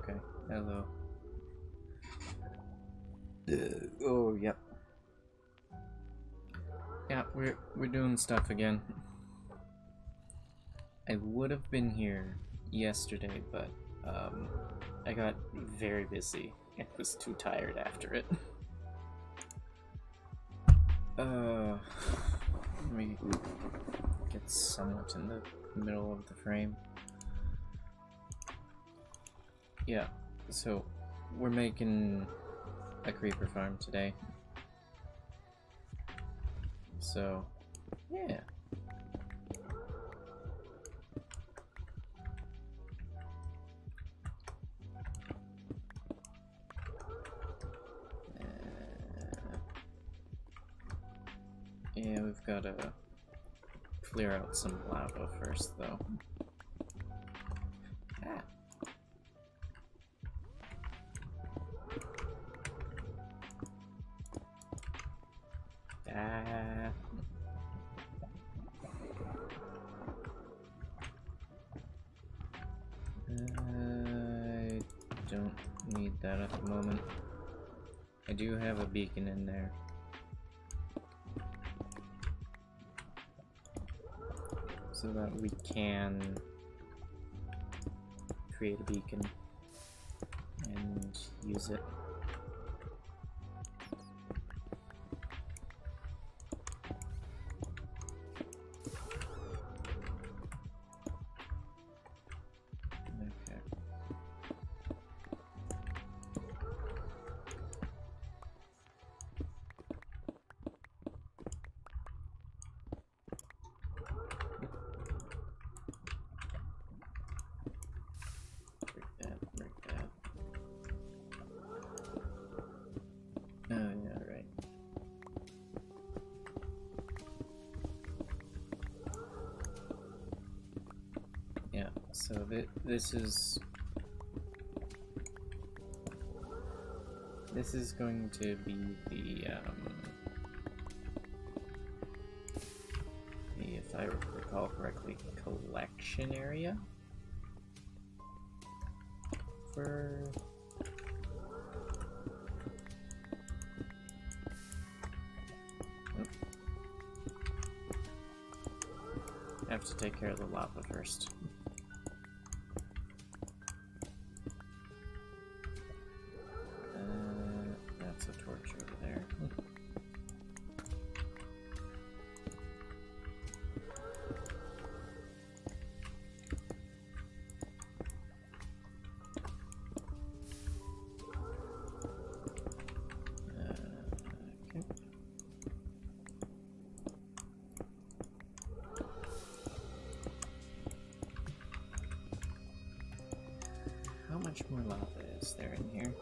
Okay. Hello. Oh, yep. Yeah, we're doing stuff again. I would have been here yesterday, but I got very busy and was too tired after it. Let me get somewhat in the middle of the frame. Yeah, so we're making a creeper farm today. So, yeah. Yeah, we've got to clear out some lava first, though. Ah. Ah. I don't need that at the moment. I do have a beacon in there. So that we can create a beacon and use it. Okay. Break that. Oh, yeah, right. Yeah, so this is going to be the if I recall correctly, collection area for I have to take care of the lava first. That's a torch over there. Okay. How much more lava is there in here?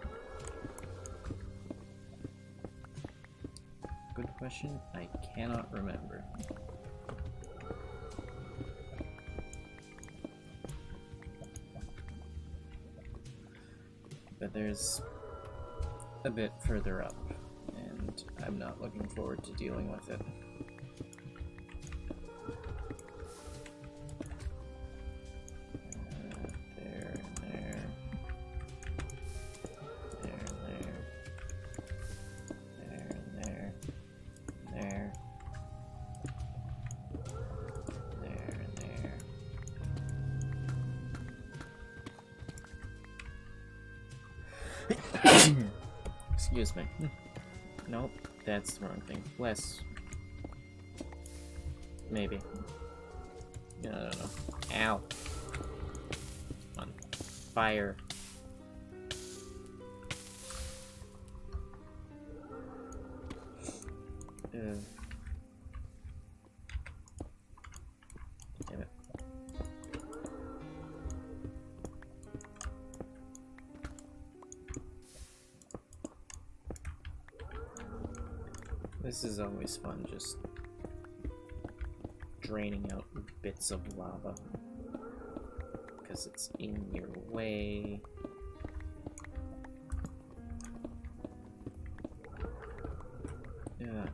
Good question. I cannot remember. But there's a bit further up, and I'm not looking forward to dealing with it. Excuse me. Nope, that's the wrong thing. Less. Maybe. I don't know. Ow. On fire. Damn it. This is always fun, just draining out bits of lava because it's in your way. Yeah.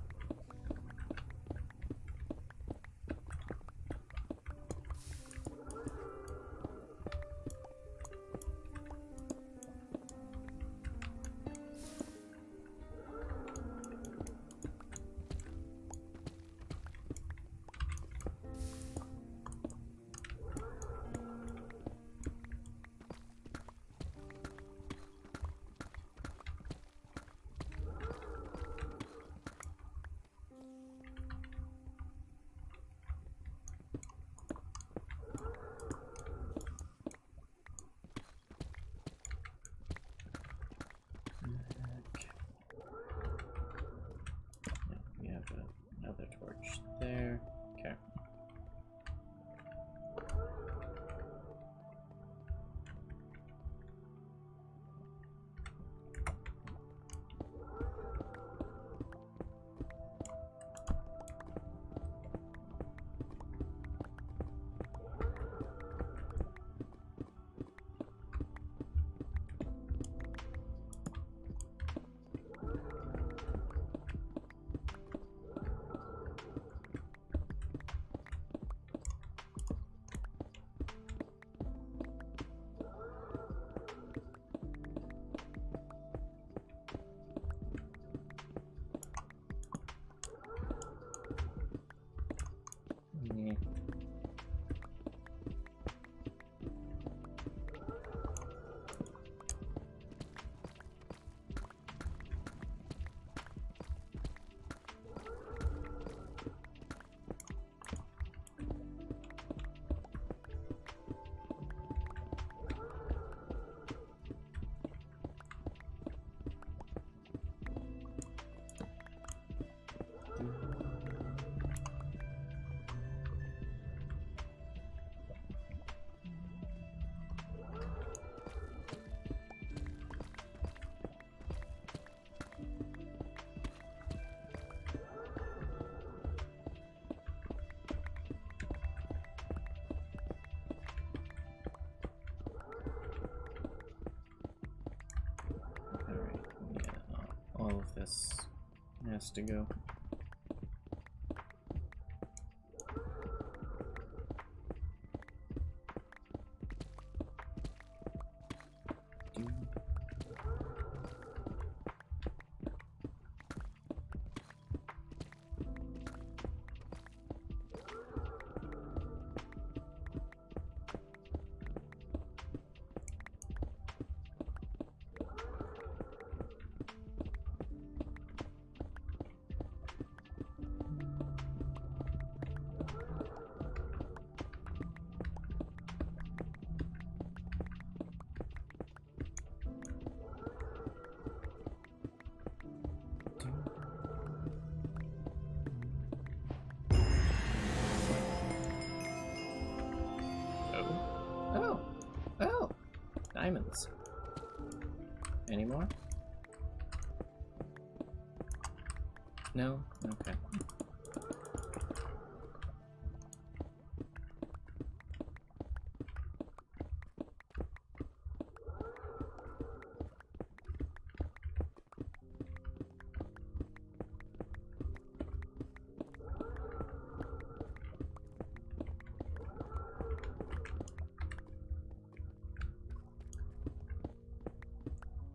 Another torch there. Okay. Yeah. All of this has to go. Oh! Diamonds. Any more? No? Okay.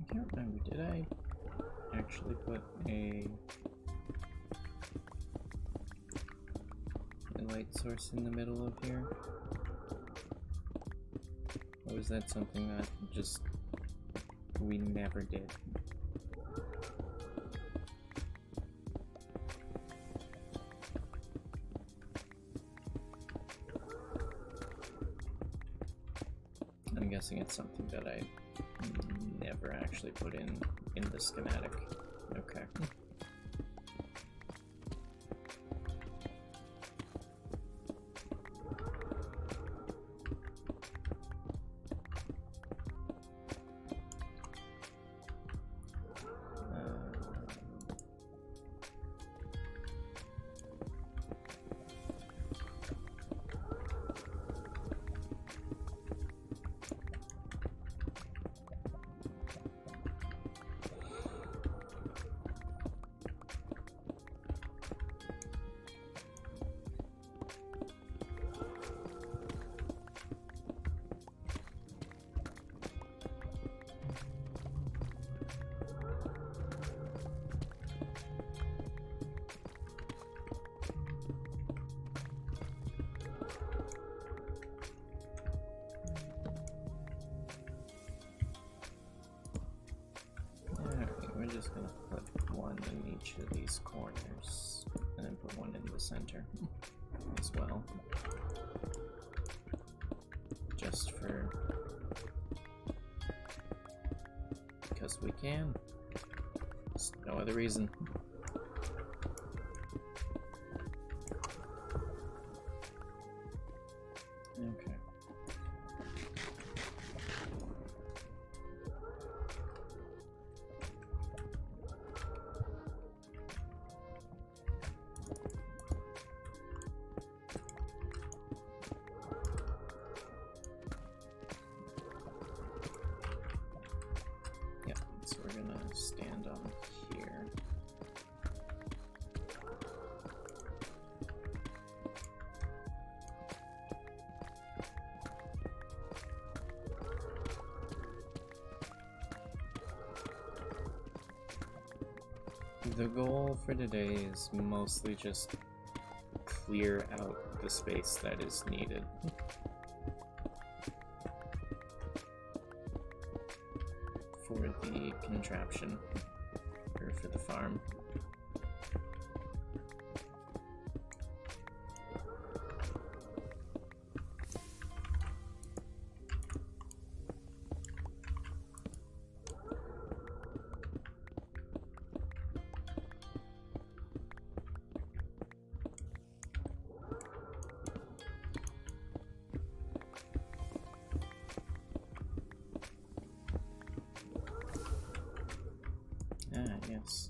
I can't remember, did I actually put a light source in the middle of here? Or was that something that just we never did? I'm guessing it's something that I never actually put in the schematic. Okay. We're just gonna put one in each of these corners, and then put one in the center as well. Just for... because we can. There's no other reason. The goal for today is mostly just clear out the space that is needed. For the contraption, or for the farm. Yes.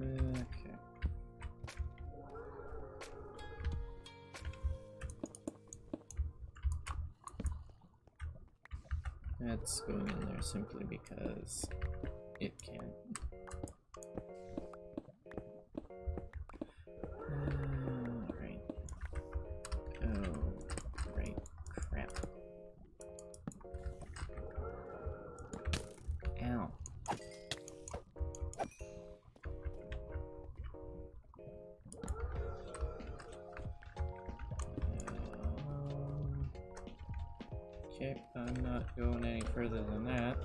Okay. That's going in there simply because it can. Right. Oh, right. Crap. Ow. Okay, I'm not going any further than that.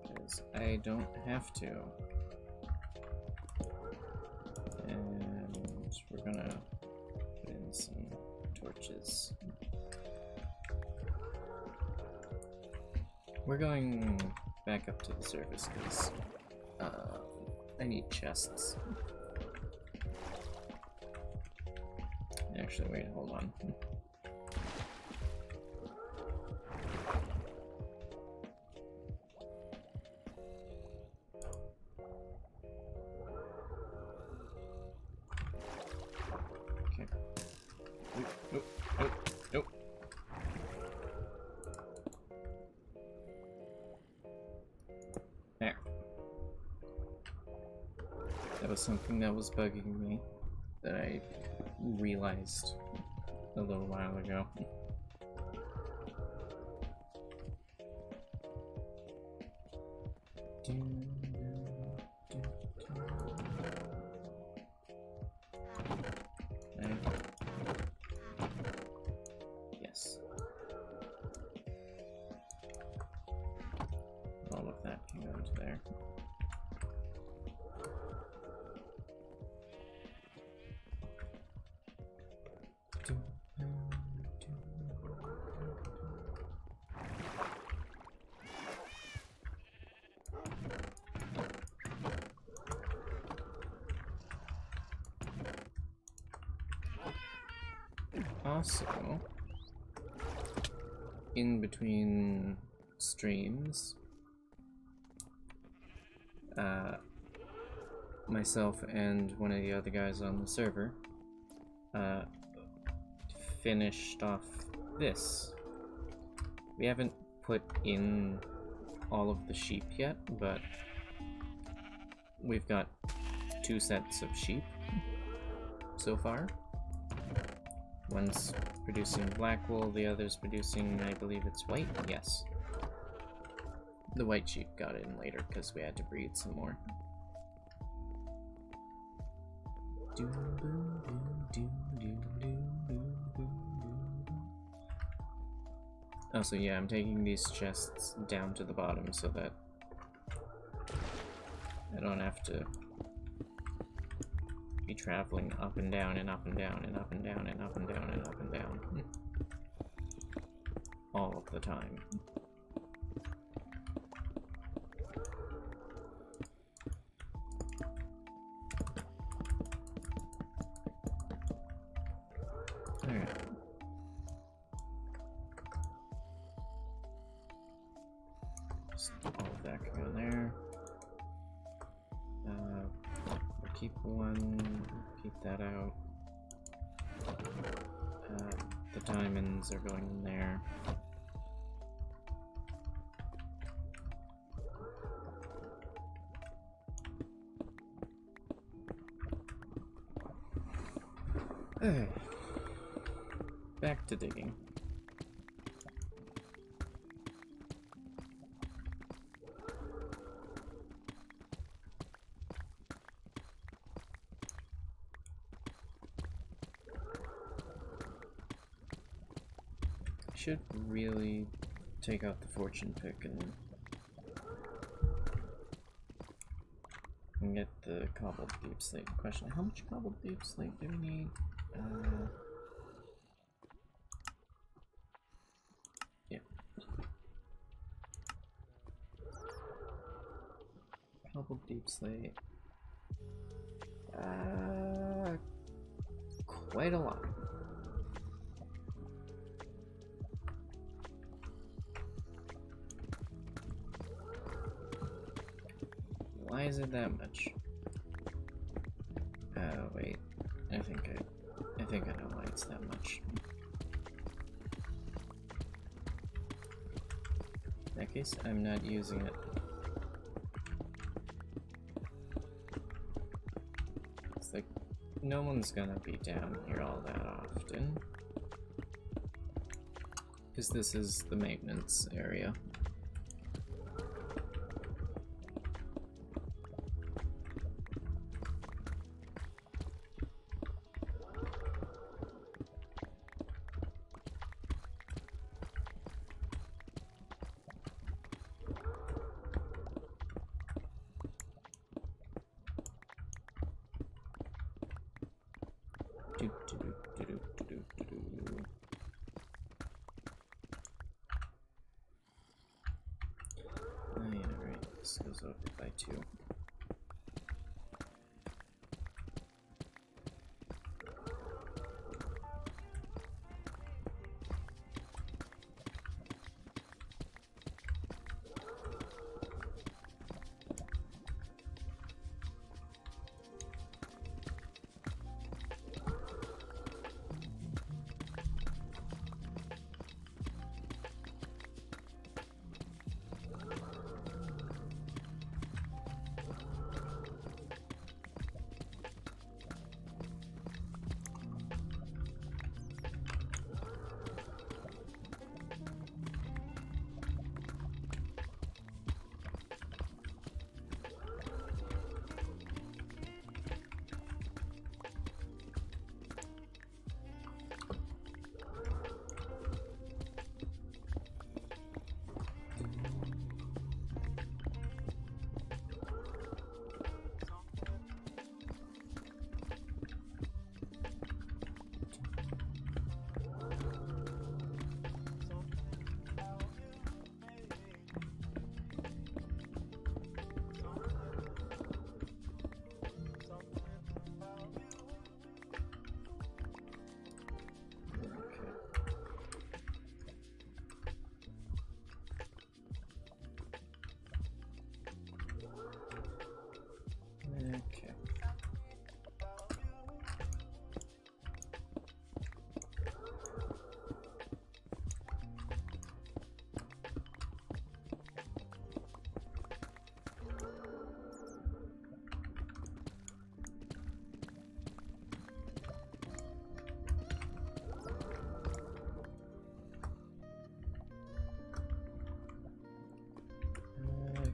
Because I don't have to. And we're gonna put in some torches. We're going back up to the surface because I need chests. Actually, wait, hold on. Okay. Nope, nope, nope. There. That was something that was bugging me that I realized a little while ago. Yes. All of that can go into there. Also, in between streams, myself and one of the other guys on the server finished off this. We haven't put in all of the sheep yet, but we've got 2 sets of sheep so far. One's producing black wool, the other's producing, I believe it's white? Yes. The white sheep got in later because we had to breed some more. Oh, so yeah, I'm taking these chests down to the bottom so that I don't have to be traveling up and down and up and down and up and down and up and down and up and down all of the time. Alright. Just all of that can go in there. We'll keep one, keep that out. The diamonds are going in there. Back to digging. Should really take out the fortune pick and get the cobbled deep slate. Question: how much cobbled deep slate do we need? Yeah. Cobbled deep slate. Quite a lot. Why is it that much? Wait. I think I know why it's that much. In that case, I'm not using it. It's like no one's gonna be down here all that often. Because this is the maintenance area. This goes over by 2.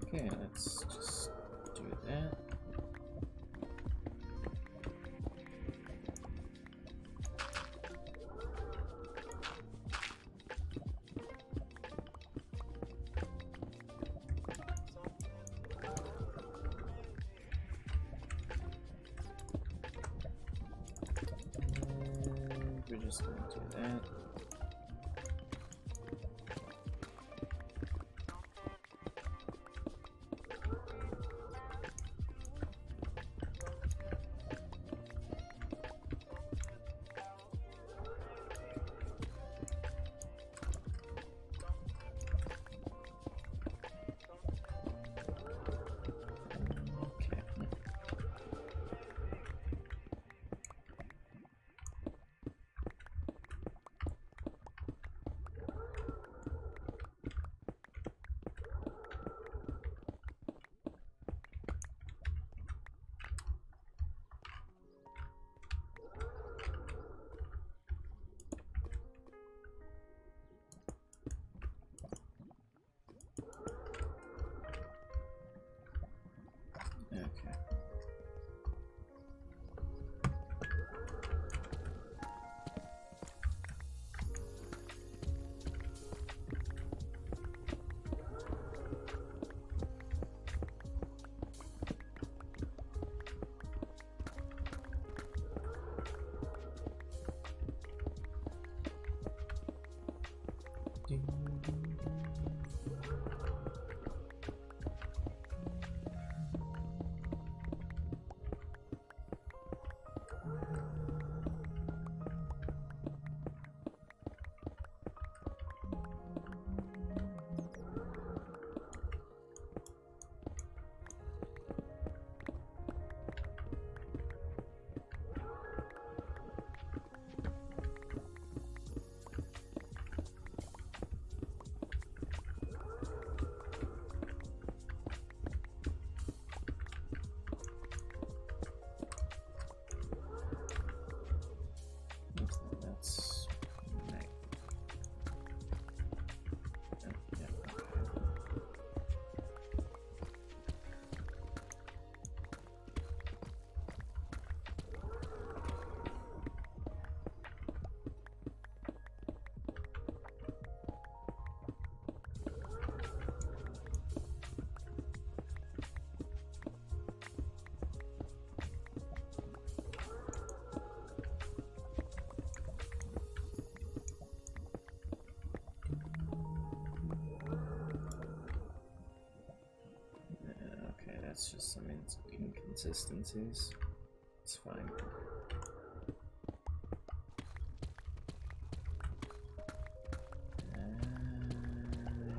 Okay, let's just do that. We're just going to do that. it's just some inconsistencies. It's fine.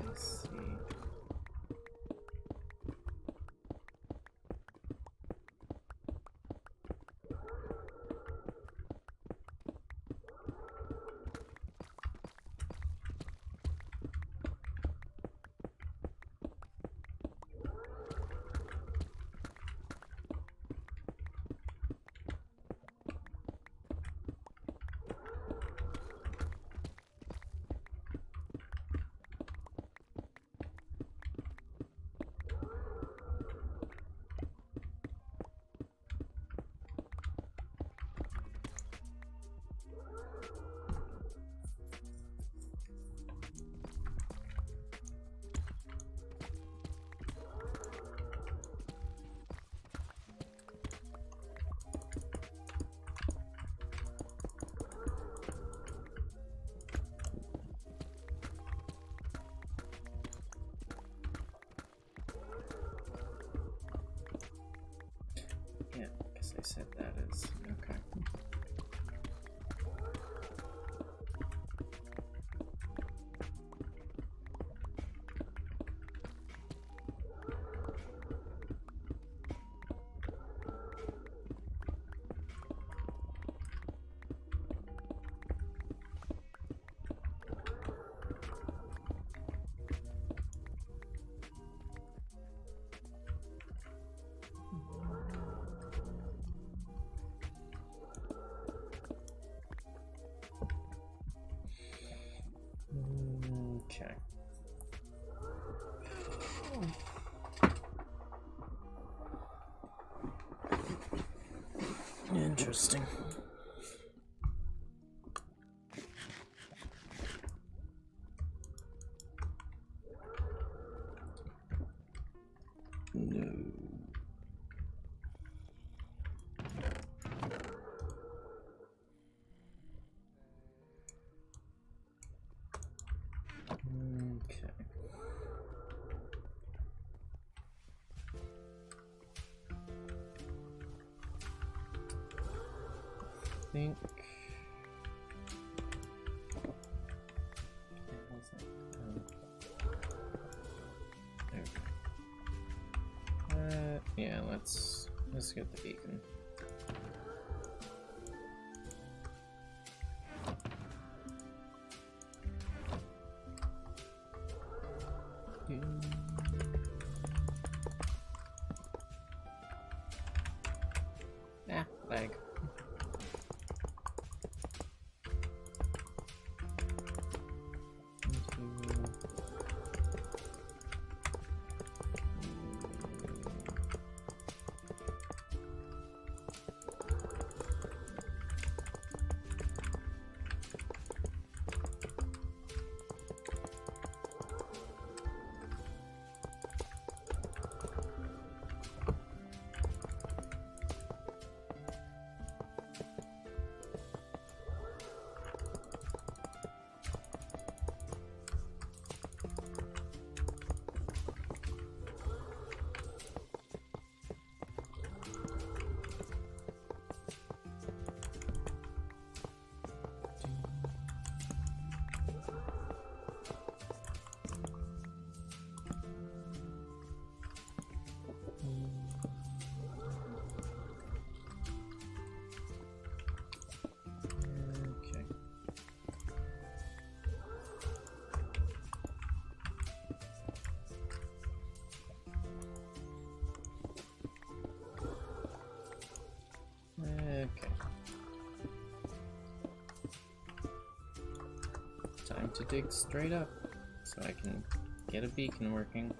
Let's see. Yeah, because I said that is okay. Okay. Interesting. No. Okay. I think. Yeah, let's get the beacon. Ah, lag. Okay. Time to dig straight up so I can get a beacon working.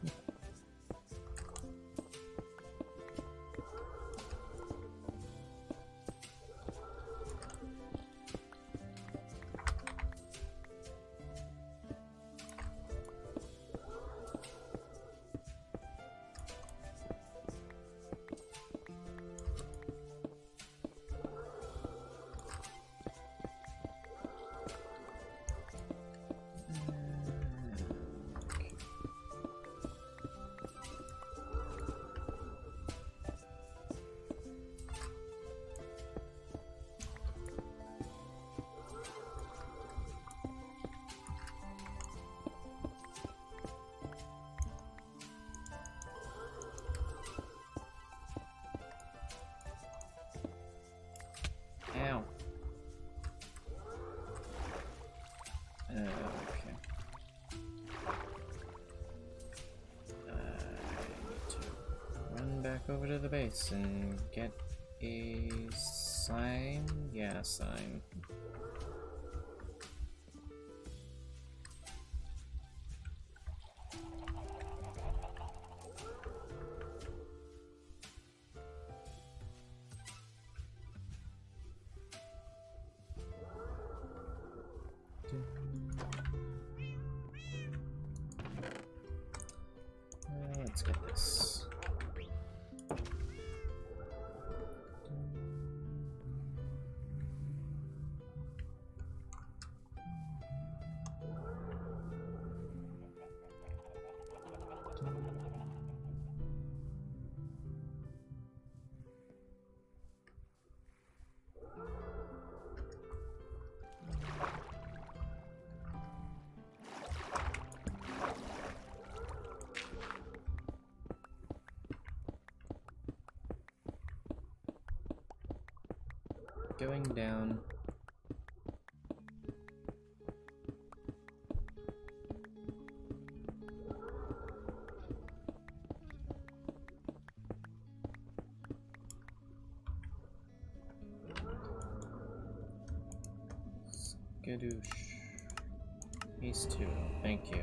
back over to the base and get a sign. Yeah, sign. Let's get this. Going down. Skadoosh. These two, thank you.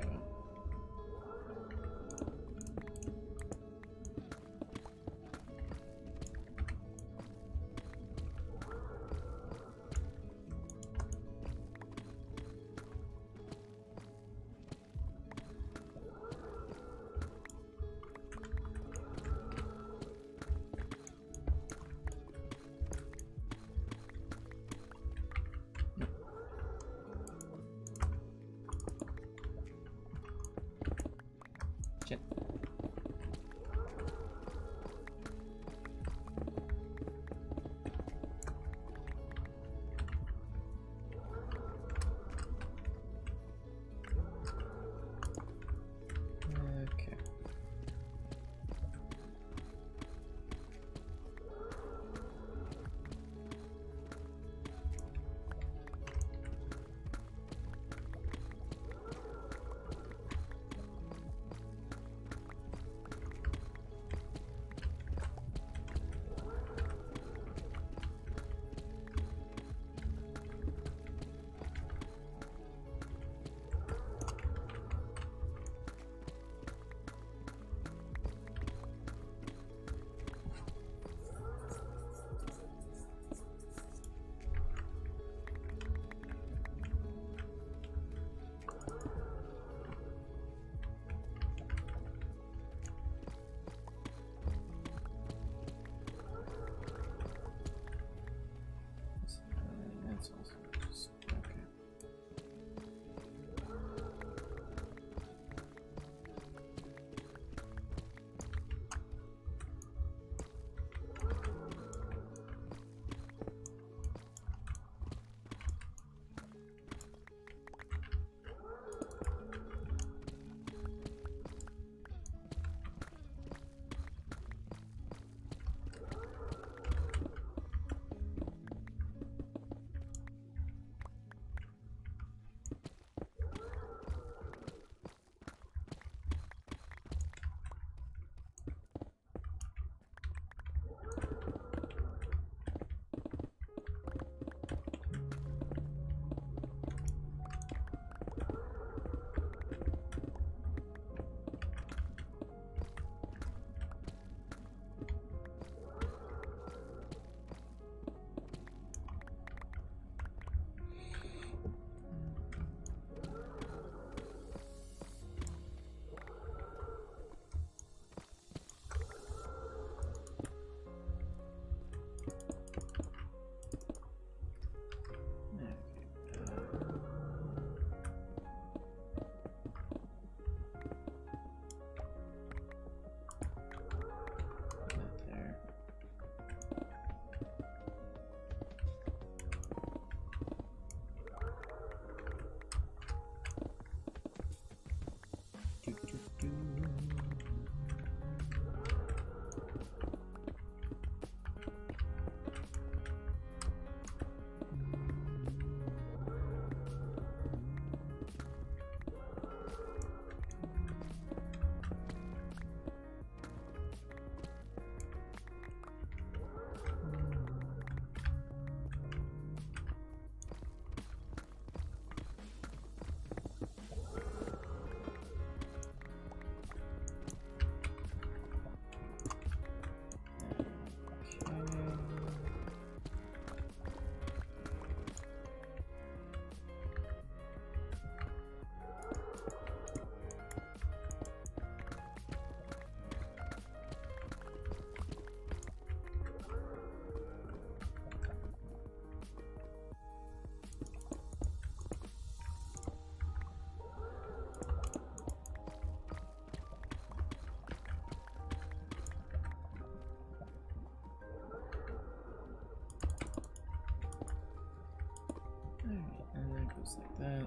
Just like that.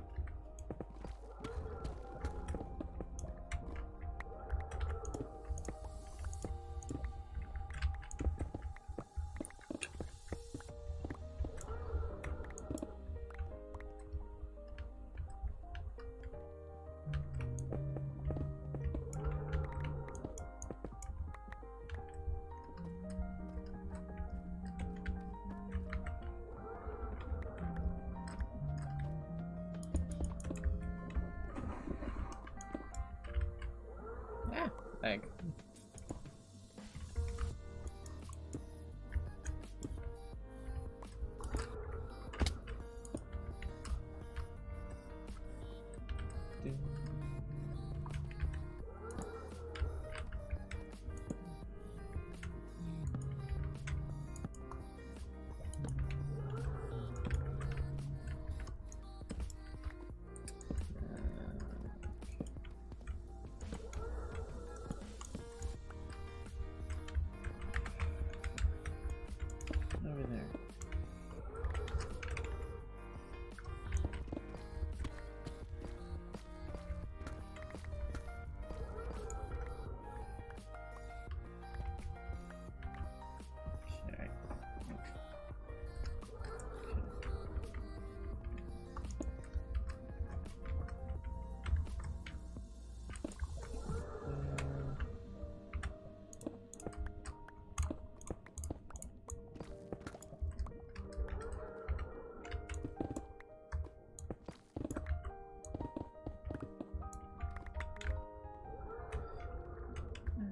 Ah, egg. Over there.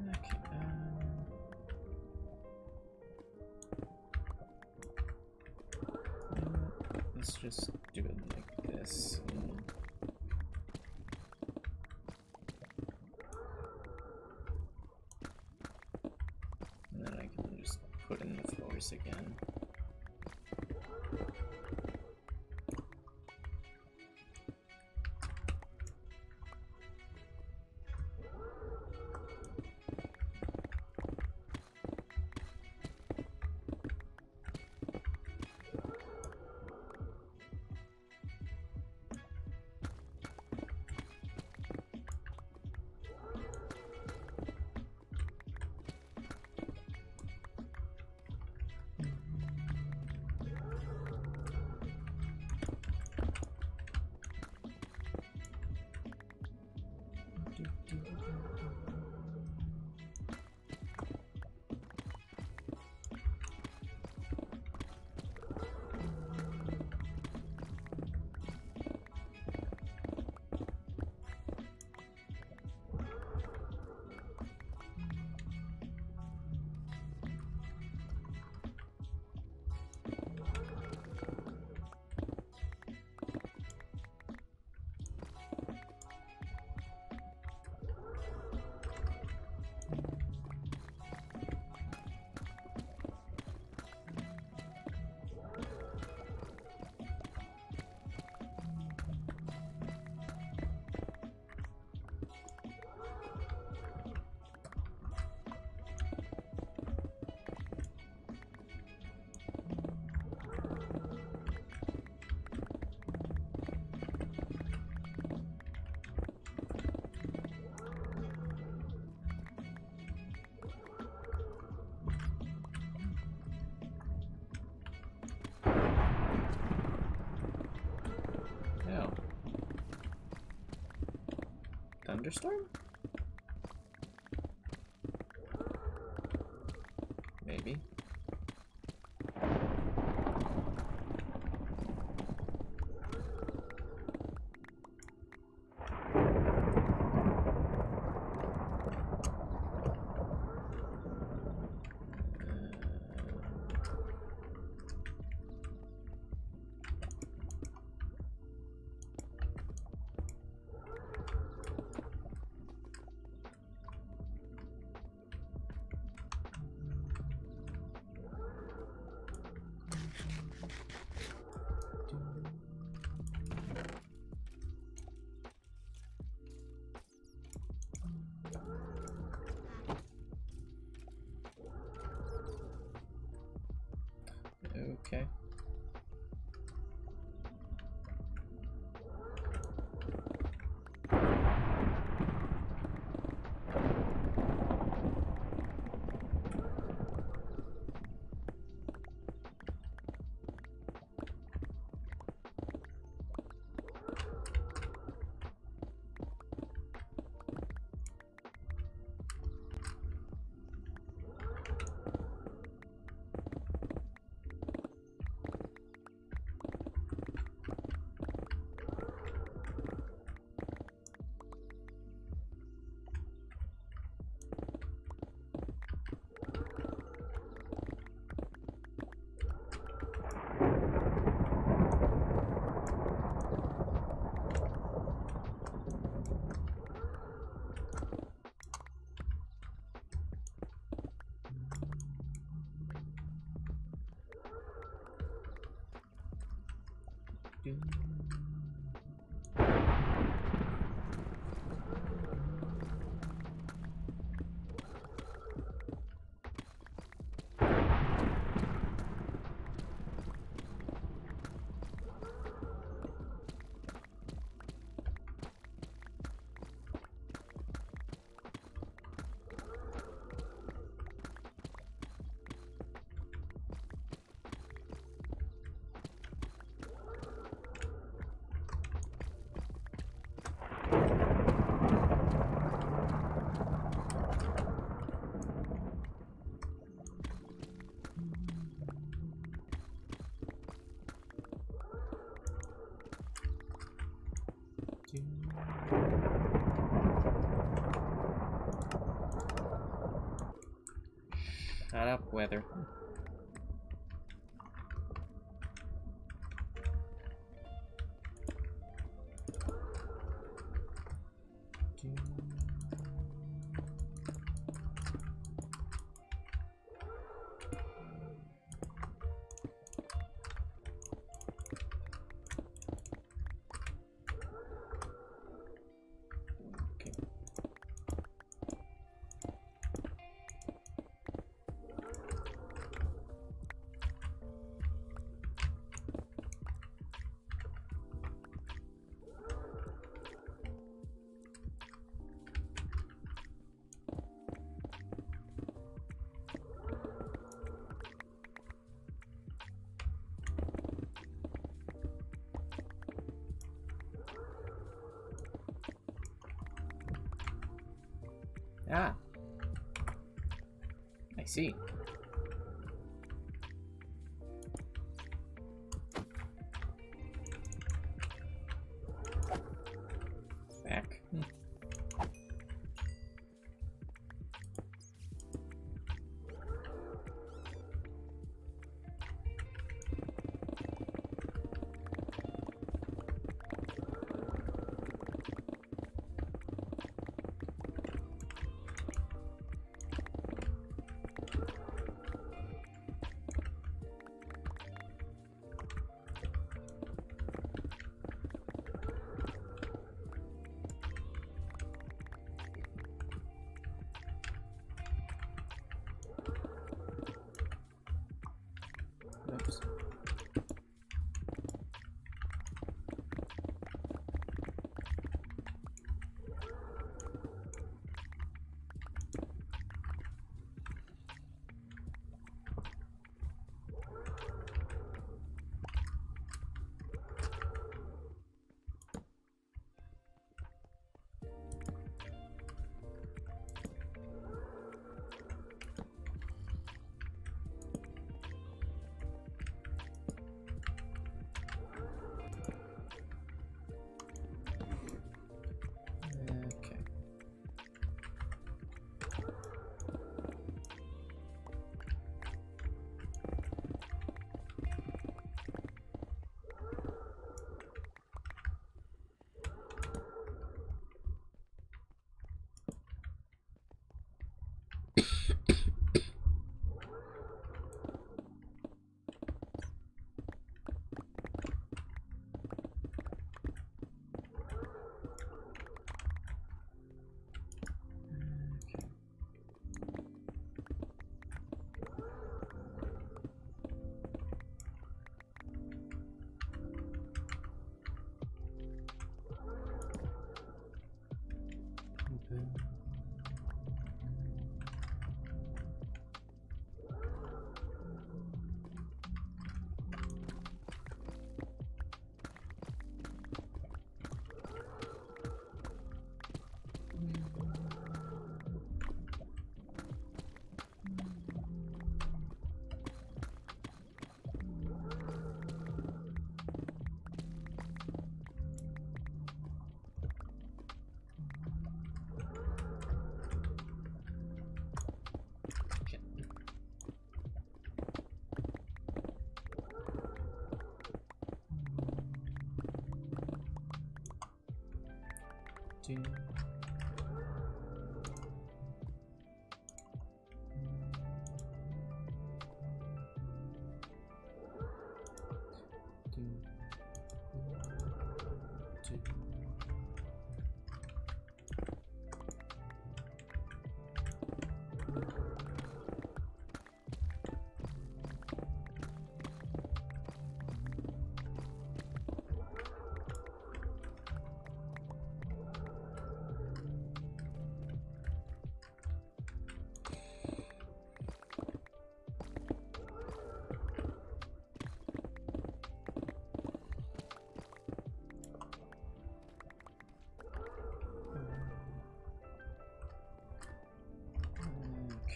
Okay. Okay, let's just do it like this. And then I can just put in the floors again. Oh. Thunderstorm? Maybe. Okay. Shut up, weather. Ah, I see. Back. Oops. Okay. Do. Do.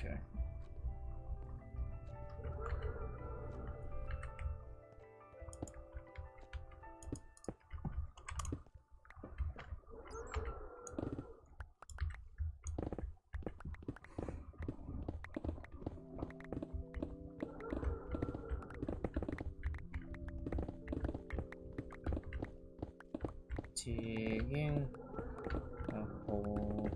Okay. Digging a hole.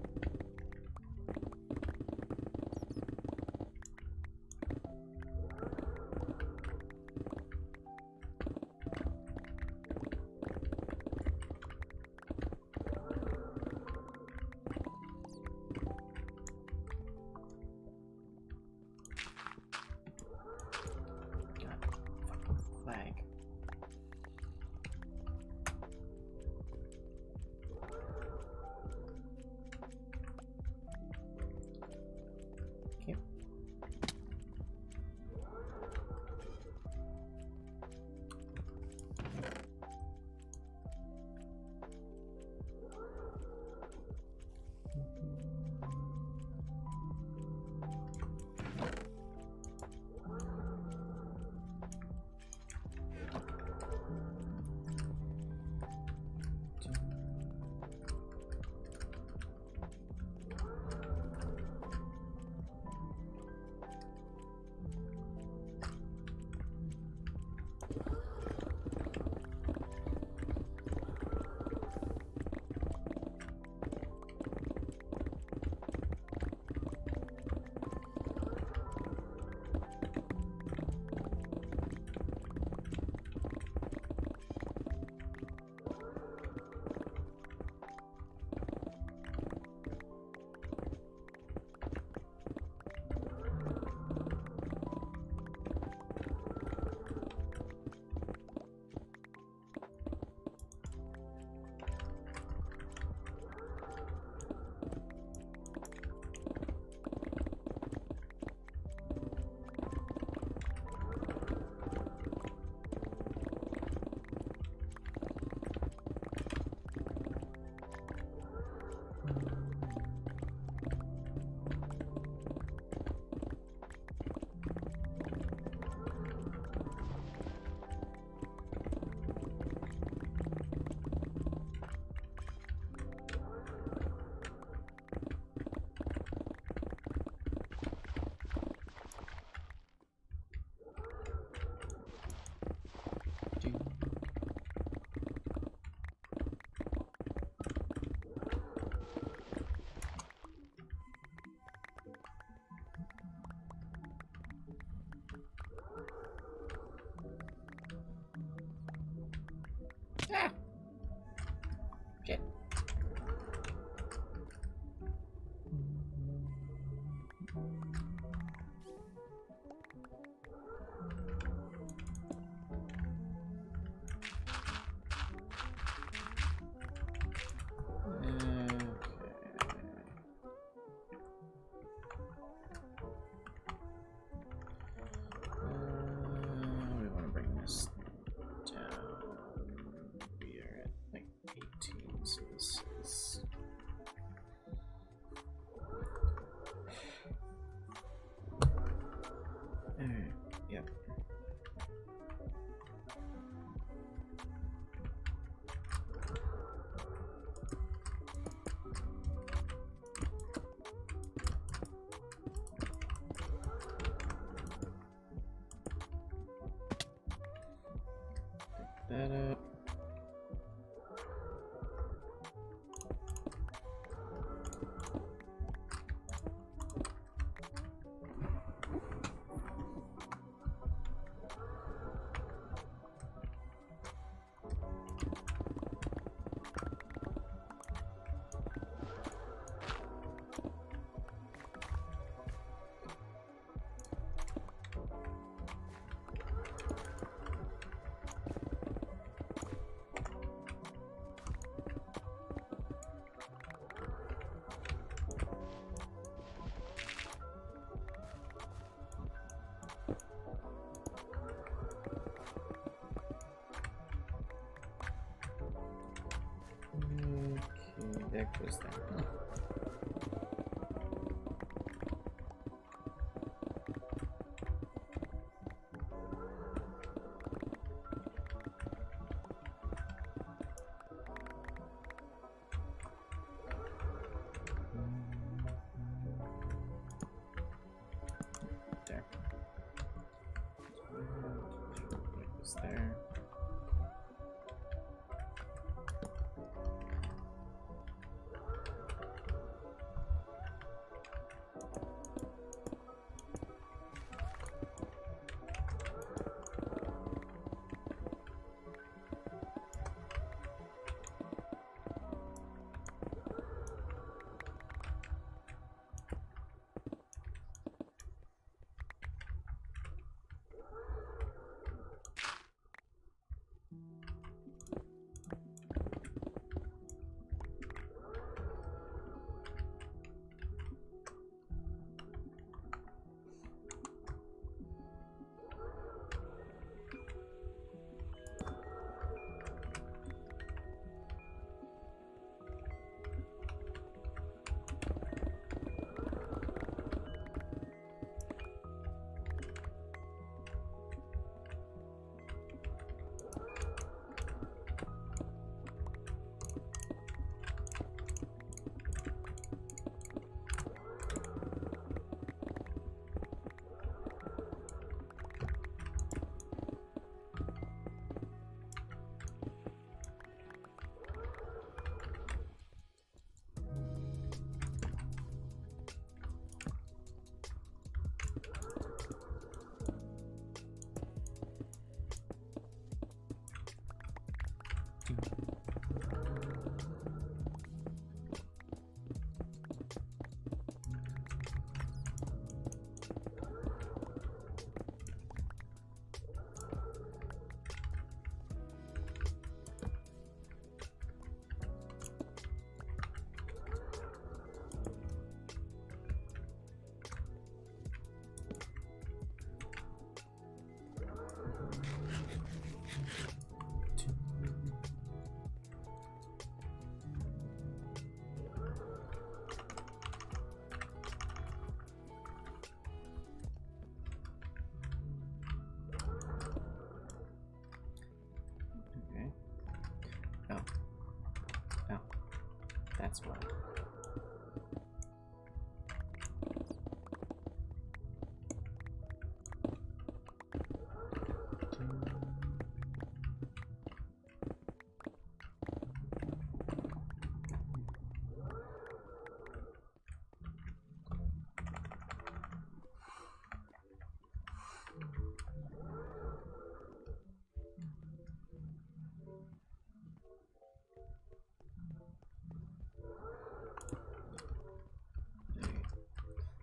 God, fucking lag. Okay. Ah! Shit. We want to bring this down. We are at like 18, so this is. Alright, yep. Pick that up. Okay, that goes there. is there. That's why.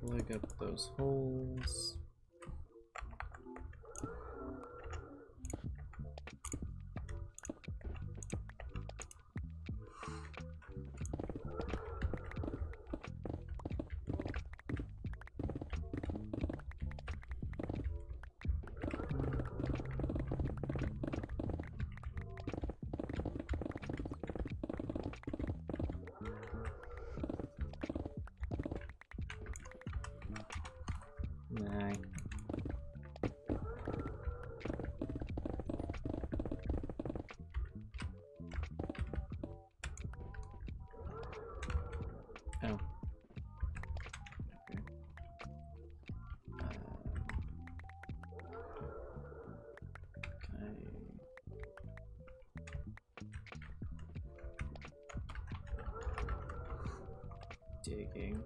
Plug up those holes. Nah. Oh. Okay. Digging.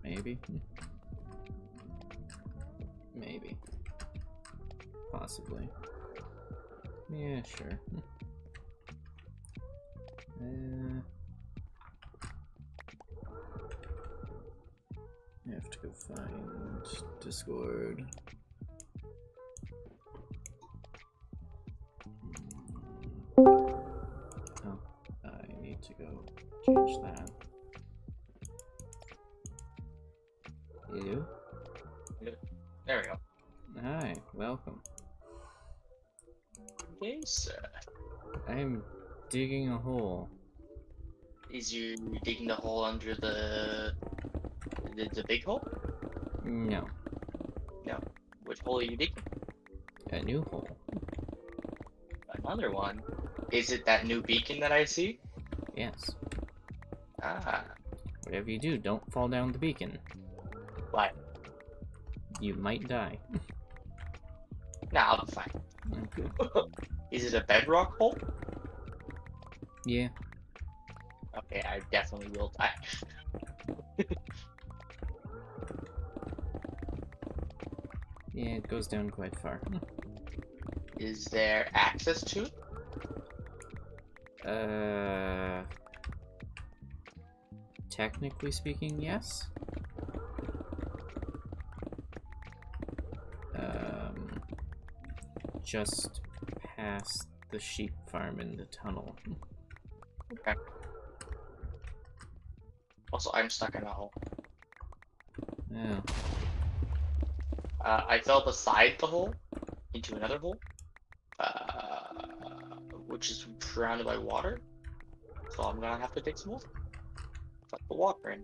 Maybe. Maybe. Possibly. Yeah, sure. I have to go find Discord. Oh, I need to go change that. You? There we go. Hi, welcome. Okay, sir. I'm digging a hole. Is you digging the hole under the big hole? No. No. Which hole are you digging? A new hole. Another one. Is it that new beacon that I see? Yes. Ah. Whatever you do, don't fall down the beacon. Why? You might die. Nah, I'll be fine. Okay. Is it a bedrock hole? Yeah. Okay, I definitely will die. Yeah, it goes down quite far. Is there access to it? Technically speaking, yes. Just past the sheep farm in the tunnel. Okay. Also, I'm stuck in a hole. Oh. I fell beside the hole into another hole, which is surrounded by water. So I'm gonna have to dig some more. Let the water in.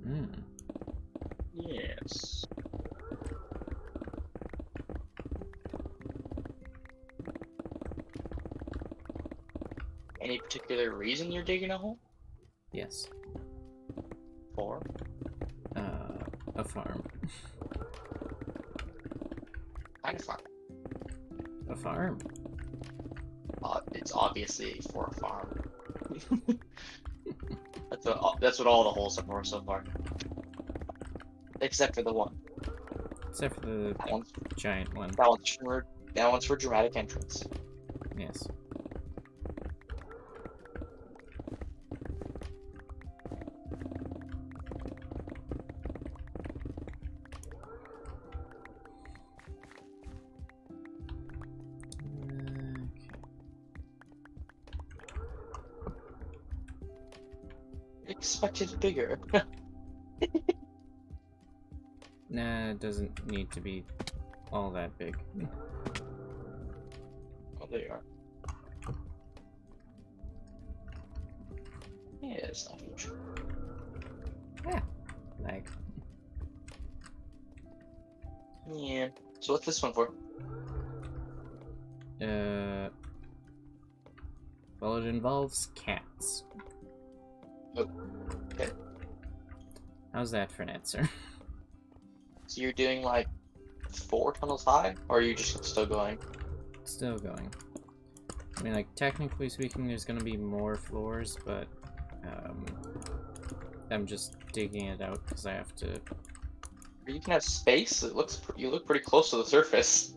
Hmm. Yes. Any particular reason you're digging a hole? Yes. For? A farm. Kind of fun. A farm. It's obviously for a farm. That's what all the holes are for so far. Except for the one. Except for the That one's, giant one. that one's for dramatic entrance. Yes. Expected bigger. Nah, it doesn't need to be all that big. Oh, there you are. Yeah, it's not huge. Yeah. Like. Yeah. So what's this one for? Well, it involves cats. Oh, okay. How's that for an answer? So you're doing like 4 tunnels high, or are you just still going? Still going. I mean, like, technically speaking, there's gonna be more floors, but, I'm just digging it out because I have to. You can have space. You look pretty close to the surface.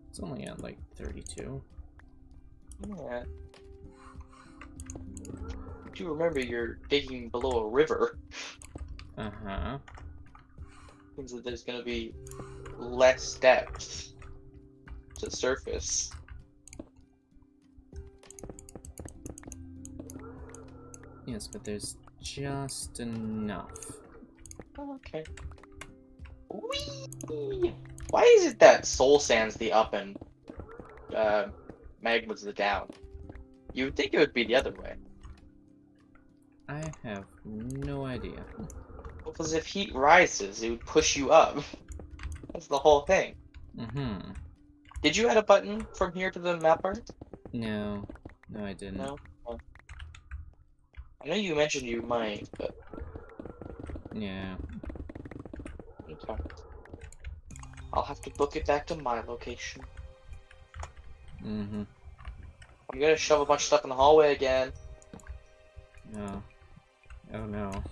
It's only at, like, 32. Yeah. Do remember you're digging below a river? Uh-huh. Means that there's gonna be less depth to surface. Yes, but there's just enough. Okay. Whee! Why is it that Soul Sand's the up and Magma's the down? You would think it would be the other way. I have no idea. Because if heat rises, it would push you up. That's the whole thing. Mm-hmm. Did you add a button from here to the map art? No. No, I didn't. No? Oh. I know you mentioned you might, but... Yeah. Okay. I'll have to book it back to my location. Mm-hmm. I'm gonna shove a bunch of stuff in the hallway again. No. Oh no.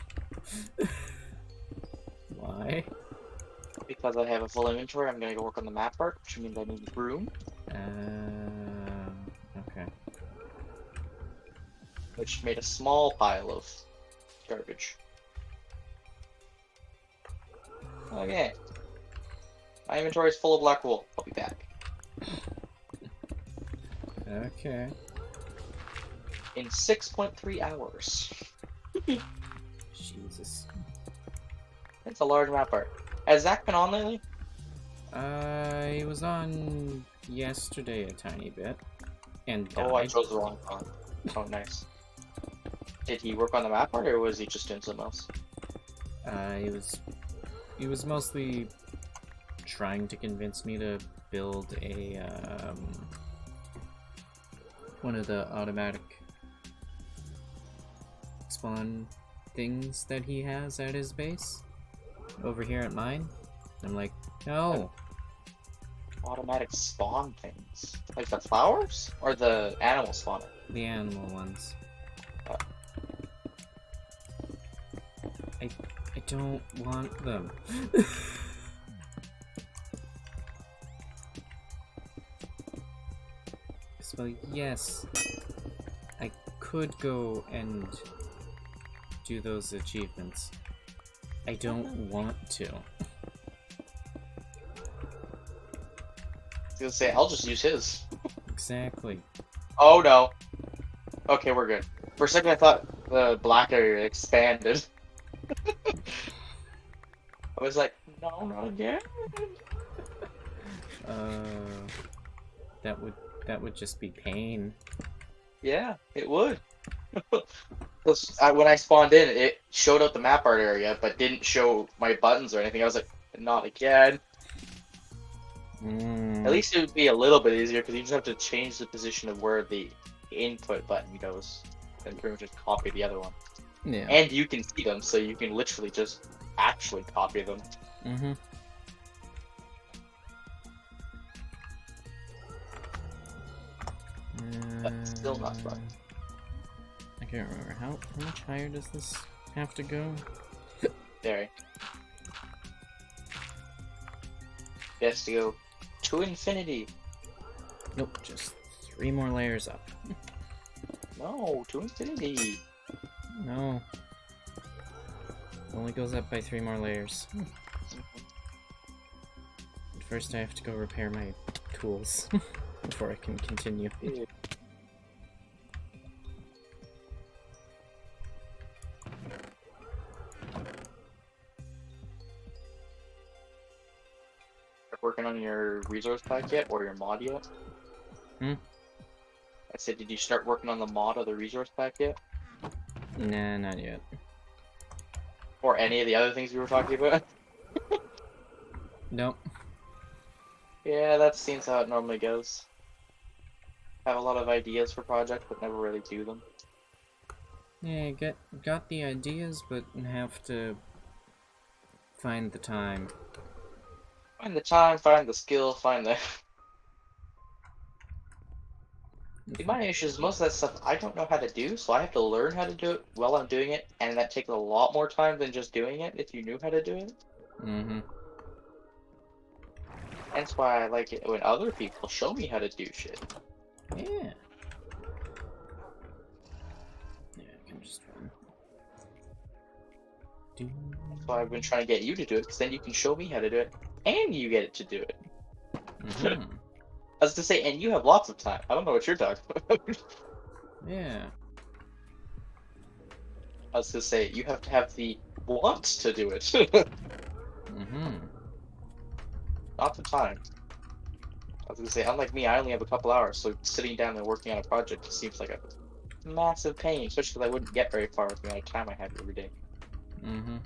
Why? Because I have a full inventory, I'm gonna go work on the map art, which means I need room. Okay. Which made a small pile of garbage. Okay. My inventory is full of black wool. I'll be back. Okay. In 6.3 hours. Jesus. It's a large map art. Has Zach been on lately? He was on yesterday a tiny bit. And Oh, I died. chose the wrong one. Oh, nice. Did he work on the map art, or was he just doing something else? He was mostly trying to convince me to build a one of the automatic spawn things that he has at his base over here at mine. I'm like, no. Automatic spawn things. Like the flowers? Or the animal spawner? The animal ones. I don't want them. So yes, I could go and do those achievements. I don't want to. I was gonna say, I'll just use his. Exactly. Oh no. Okay, we're good. For a second I thought the black area expanded. I was like, no, not again. That would just be pain. Yeah, it would. When I spawned in, it showed up the map art area, but didn't show my buttons or anything. I was like, not again. At least it would be a little bit easier because you just have to change the position of where the input button goes, and pretty much just copy the other one. Yeah. And you can see them, so you can literally just actually copy them. Mm-hmm. But still not fun. I can't remember how much higher does this have to go? There. It has to go to infinity. Nope, just 3 more layers up. No, to infinity. No. It only goes up by 3 more layers. But first I have to go repair my tools before I can continue. Yeah. Working on your resource pack yet, or your mod yet? Hmm? I said, did you start working on the mod of the resource pack yet? Nah, not yet. Or any of the other things we were talking about? Nope. Yeah, that seems how it normally goes. Have a lot of ideas for projects, but never really do them. Yeah, got the ideas, but have to find the time. Find the time, find the skill, find the... See, my issue is most of that stuff I don't know how to do, so I have to learn how to do it while I'm doing it, and that takes a lot more time than just doing it if you knew how to do it. Mm-hmm. That's why I like it when other people show me how to do shit. Yeah. Yeah, I can just run. That's why I've been trying to get you to do it, because then you can show me how to do it, and you get it to do it. Mm-hmm. I was to say, and you have lots of time. I don't know what you're talking about. Yeah. I was to say, you have to have the want to do it. Mm-hmm. Not the time. I was gonna say, unlike me, I only have a couple hours, so sitting down and working on a project just seems like a massive pain, especially because I wouldn't get very far with the amount of time I have every day. Mm-hmm.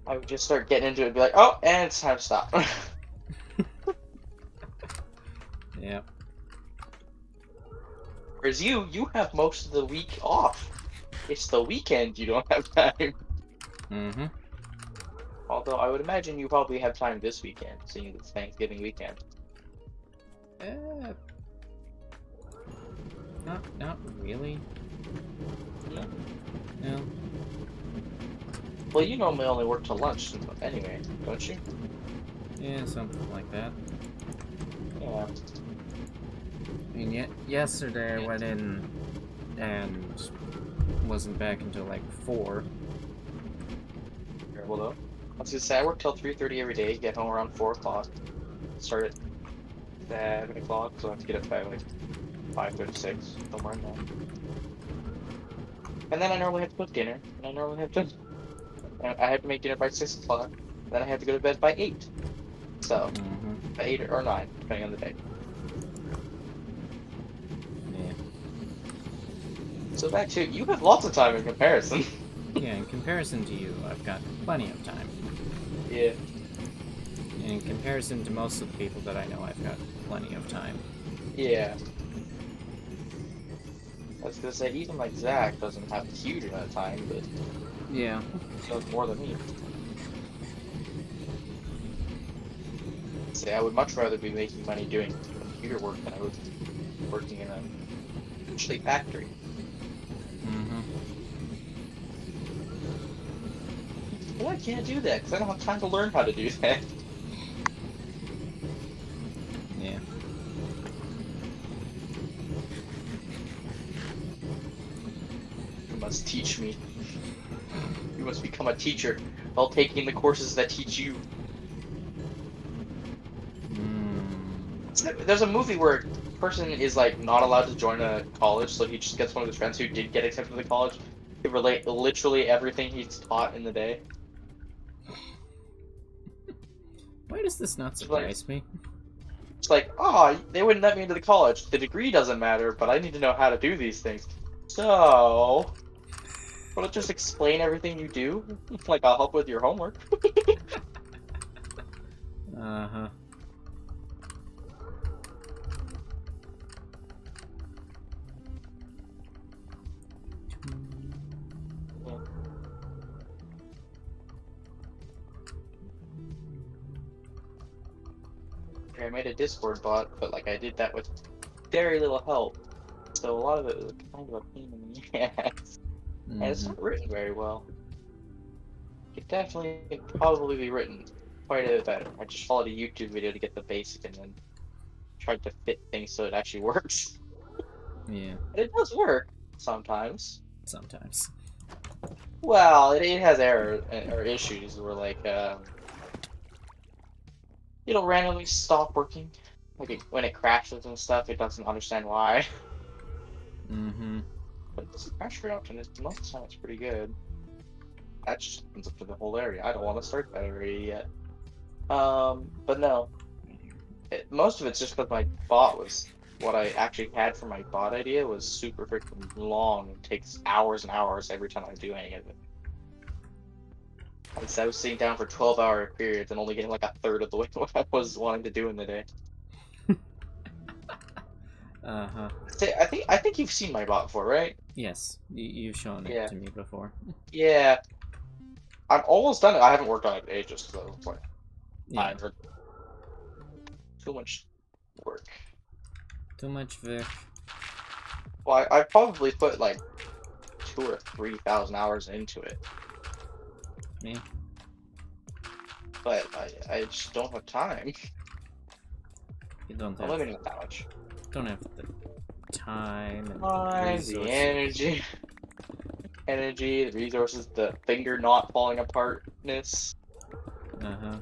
I would just start getting into it and be like, oh, and it's time to stop. Yep. Whereas you have most of the week off. It's the weekend you don't have time. Mm-hmm. Although I would imagine you probably have time this weekend, seeing it's Thanksgiving weekend. Not really. No? No. Well, you normally only work till lunch anyway, don't you? Yeah, something like that. Yeah. I mean, yesterday I went in and wasn't back until like 4. Terrible though. I was gonna say I work till 3:30 every day, get home around 4 o'clock, start at 7 o'clock, so I have to get up by like 5:36, somewhere in there. And then I normally have to cook dinner, and I normally have to... I have to make dinner by 6 o'clock, then I have to go to bed by 8. So, Mm-hmm. by 8 or 9, depending on the day. Yeah. So back to, you have lots of time in comparison. Yeah, in comparison to you, I've got plenty of time. Yeah. And in comparison to most of the people that I know, I've got plenty of time. Yeah. I was gonna say, even like Zach doesn't have a huge amount of time, but Yeah. he does more than me. Say, I would much rather be making money doing computer work than I would working in a actually factory. Mm-hmm. But I can't do that because I don't have time to learn how to do that. Yeah. You must teach me. You must become a teacher while taking the courses that teach you. There's a movie where a person is like not allowed to join a college, so he just gets one of his friends who did get accepted to the college to relate literally everything he's taught in the day. Why does this not surprise me? It's like, oh, they wouldn't let me into the college. The degree doesn't matter, but I need to know how to do these things. So, will it just explain everything you do? Like, I'll help with your homework. Uh-huh. I made a Discord bot, but like I did that with very little help. So a lot of it was kind of a pain in the ass. And it's Mm-hmm. not written very well. It definitely could probably be written quite a bit better. I just followed a YouTube video to get the basic and then tried to fit things so it actually works. Yeah. And it does work sometimes. Sometimes. Well, it has errors or issues where like it'll randomly stop working. Like when it crashes and stuff, it doesn't understand why. Mm-hmm. But it doesn't crash very often. Most of the time it's pretty good. That just opens up to the whole area. I don't want to start that area yet. But no, most of it's just because my bot was what I actually had for my bot idea was super freaking long and takes hours and hours every time I do any of it. I was sitting down for 12-hour periods and only getting like a third of the way what I was wanting to do in the day. Uh-huh. I think you've seen my bot before, right? Yes. You've shown it Yeah. to me before. Yeah. I'm almost done. I haven't worked on it in ages because I was like Yeah. tired. Too much work. Too much Vic. Well, I probably put like 2,000 or 3,000 hours into it, Me? but I just don't have time. You don't I'm have living with that much. the time and the Time, the resources. energy, the resources, the finger not falling apartness. Uh-huh.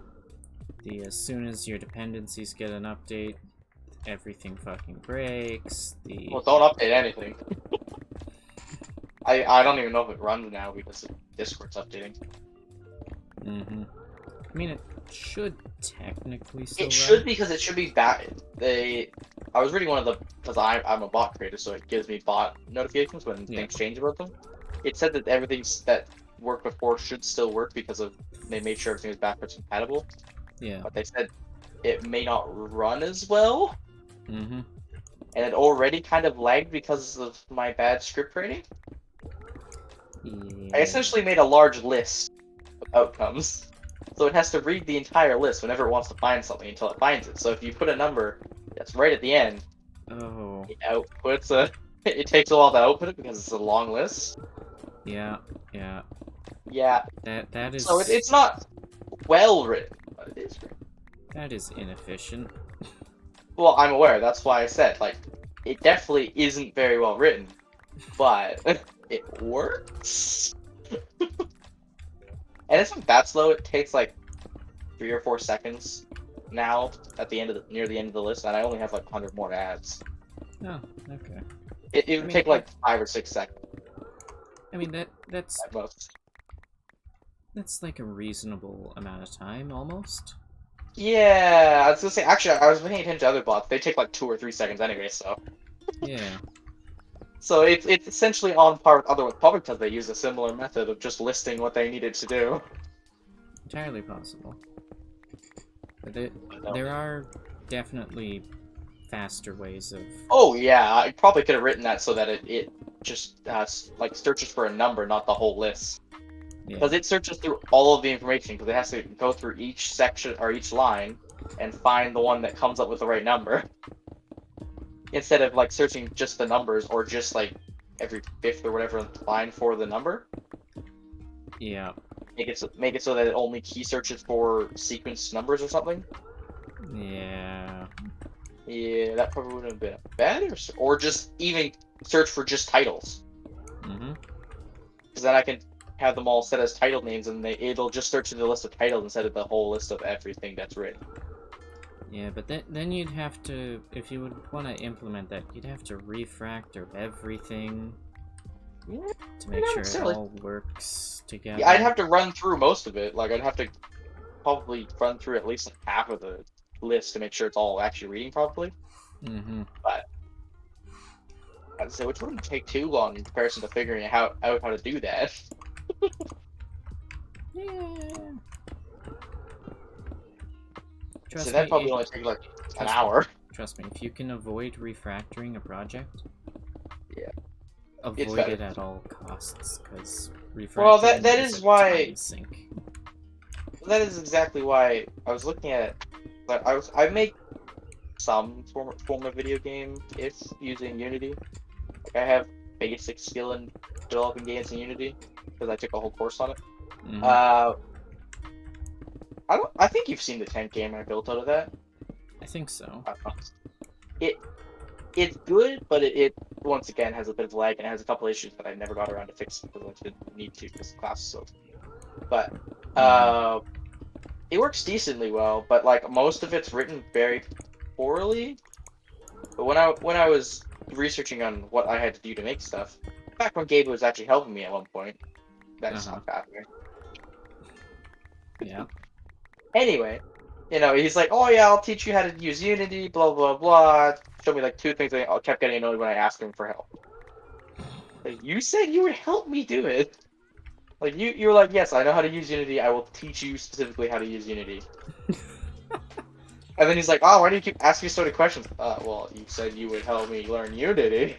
As soon as your dependencies get an update, everything fucking breaks. Well, don't update anything. I don't even know if it runs now because Discord's updating. Mm-hmm. I mean, it should technically still It run. should because it should be back. I was reading one of the because I'm a bot creator, so it gives me bot notifications when things change about them. It said that everything's that worked before should still work because of they made sure everything was backwards compatible. Yeah. But they said it may not run as well, Mm-hmm. and it already kind of lagged because of my bad script rating. I Yeah. essentially made a large list of outcomes. So it has to read the entire list whenever it wants to find something until it finds it. So if you put a number that's right at the end, Oh. it outputs a. It takes a while to output it because it's a long list. Yeah. Yeah. Yeah. That is. So it's not well written, but it is written. That is inefficient. Well, I'm aware. That's why I said like it definitely isn't very well written, but it works. And it's not that slow. It takes like 3 or 4 seconds now at the end of near the end of the list, and I only have like 100 more ads. Oh, okay. It would take like 5 or 6 seconds I mean that's at most. that's like a reasonable amount of time almost. Yeah, I was gonna say actually I was paying attention to other bots. They take like 2 or 3 seconds anyway, so Yeah. So it's essentially on par with other ones, probably because they use a similar method of just listing what they needed to do. Entirely possible. But I know. there are definitely faster ways of. Oh yeah, I probably could have written that so that it just like searches for a number, not the whole list. Yeah. Because it searches through all of the information, because it has to go through each section or each line and find the one that comes up with the right number. Instead of like searching just the numbers or just like every fifth or whatever line for the number. Yeah. Make it so that it only key searches for sequence numbers or something. Yeah. Yeah, that probably would have been better. Or just even search for just titles. Mm-hmm. Because then I can have them all set as title names, and it'll just search in the list of titles instead of the whole list of everything that's written. Yeah, but then you'd have to, if you would want to implement that, you'd have to refactor everything Yeah, to make not sure it necessarily. all works together. Yeah, I'd have to run through most of it. Like I'd have to probably run through at least like half of the list to make sure it's all actually reading properly. Mm-hmm. But I'd say which wouldn't take too long in comparison to figuring out how to do that. Yeah. So Trust that me, probably only take like an trust hour. Trust me, if you can avoid refactoring a project, Yeah, it's avoid better. it at all costs, because refactoring Well, that is is a why time sink. that is exactly why I was looking at. Like I make some form of video game if using Unity. Like I have basic skill in developing games in Unity because I took a whole course on it. Mm-hmm. I think you've seen the tank game I built out of that. I think so. It it's good, but it once again has a bit of lag and it has a couple issues that I never got around to fix because I didn't need to because the class is so. But it works decently well, but like most of it's written very poorly. But when I was researching on what I had to do to make stuff, back when Gabe was actually helping me at one point, that stopped happening. Yeah. Anyway, he's like, "Oh yeah, I'll teach you how to use Unity." Blah blah blah. Showed me like two things. I kept getting annoyed when I asked him for help. Like, you said you would help me do it. Like you were like, "Yes, I know how to use Unity. I will teach you specifically how to use Unity." And then he's like, "Oh, why do you keep asking me so many questions?" Well, you said you would help me learn Unity.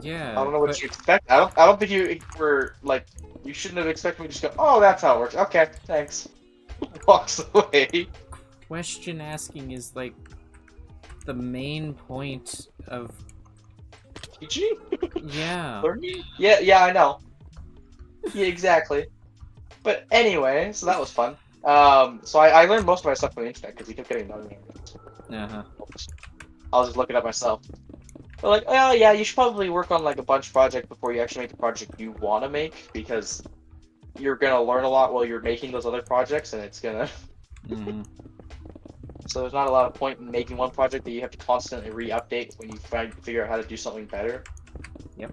Yeah. I don't know what you expect. I don't think you were like. You shouldn't have expected me to just go, "Oh, that's how it works." Okay, thanks. Walks away. Question asking is like the main point of Teaching? yeah. Learning? Yeah, I know. Yeah, exactly. But anyway, so that was fun. So I learned most of my stuff from the internet because he kept getting annoying. Uh-huh. I was just looking at myself. They're like, oh yeah, you should probably work on like a bunch of projects before you actually make the project you want to make because you're gonna learn a lot while you're making those other projects, and it's gonna. Mm-hmm. So there's not a lot of point in making one project that you have to constantly re-update when you figure out how to do something better. Yep.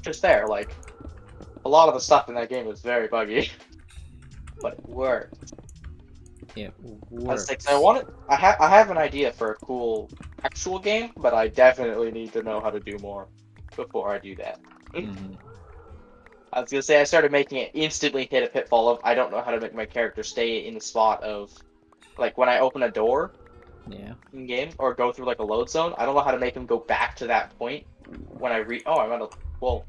Just there, like a lot of the stuff in that game was very buggy, but it worked. It I was works. like, I have an idea for a cool actual game, but I definitely need to know how to do more before I do that. Mm-hmm. I was gonna say I started making it instantly hit a pitfall of I don't know how to make my character stay in the spot of like when I open a door Yeah. in game or go through like a load zone, I don't know how to make him go back to that point when I'm on a well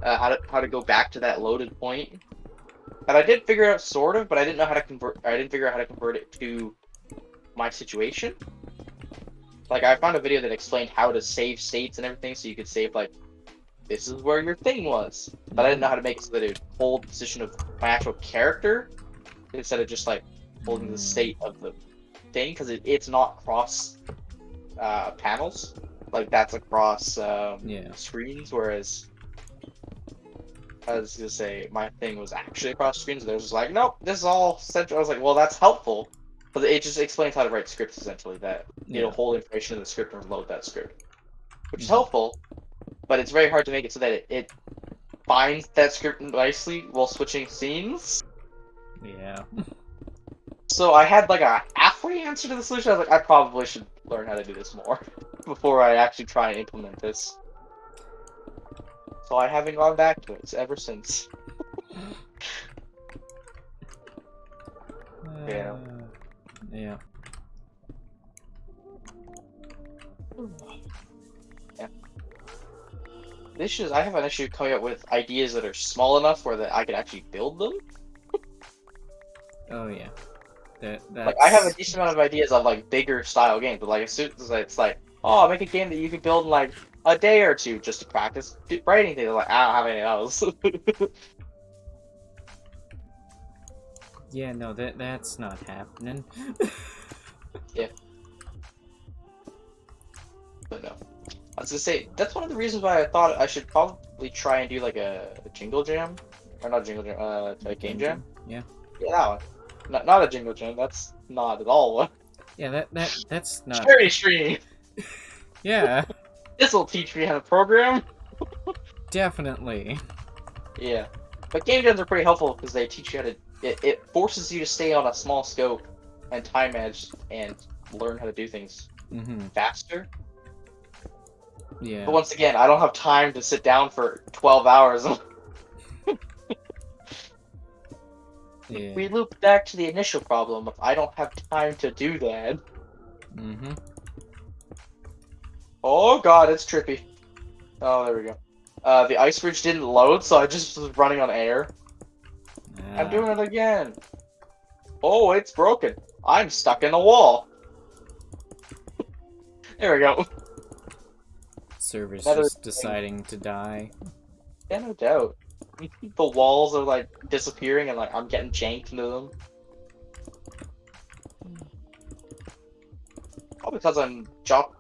how to go back to that loaded point. And I did figure out sort of, but I didn't know how to convert I didn't figure out how to convert it to my situation. Like I found a video that explained how to save states and everything so you could save like this is where your thing was. But I didn't know how to make it so that it would hold the position of my actual character instead of just like holding the state of the thing because it's not cross panels. Like that's across screens, whereas I was gonna say my thing was actually across screens. And they was just like, nope, this is all central. I was like, well, that's helpful, but it just explains how to write scripts essentially. That it'll hold information in the script and load that script, which is helpful. But it's very hard to make it so that it finds that script nicely while switching scenes. Yeah. So I had like a halfway answer to the solution. I was like, I probably should learn how to do this more before I actually try and implement this. So I haven't gone back to it ever since. Yeah. Yeah. Yeah. The issue is I have an issue coming up with ideas that are small enough where that I could actually build them. Oh yeah. Like I have a That's decent amount of ideas of like bigger style games, but like as soon as it's like, oh, I'll make a game that you can build in like a day or two just to practice writing things. I'm like, I don't have any of those. yeah, no, that's not happening. Yeah, but no. I was gonna say that's one of the reasons why I thought I should probably try and do like a jingle jam, or not jingle jam, a game jam. Yeah. Yeah, that one. Not a jingle jam. That's not at all one. Yeah, that's not. Charity stream. Yeah, This will teach me how to program. definitely. Yeah, but game jams are pretty helpful because they teach you how to. It forces you to stay on a small scope and time manage and learn how to do things Mhm. faster. Yeah. But once again, I don't have time to sit down for 12 hours. Yeah. We loop back to the initial problem of I don't have time to do that. Mhm. Oh god, it's trippy. Oh, there we go. The ice bridge didn't load, so I just was running on air. I'm doing it again. Oh, it's broken. I'm stuck in the wall. There we go. Server's That is just deciding to die. Yeah, no doubt. The walls are like disappearing and like I'm getting janked into them. Probably because I'm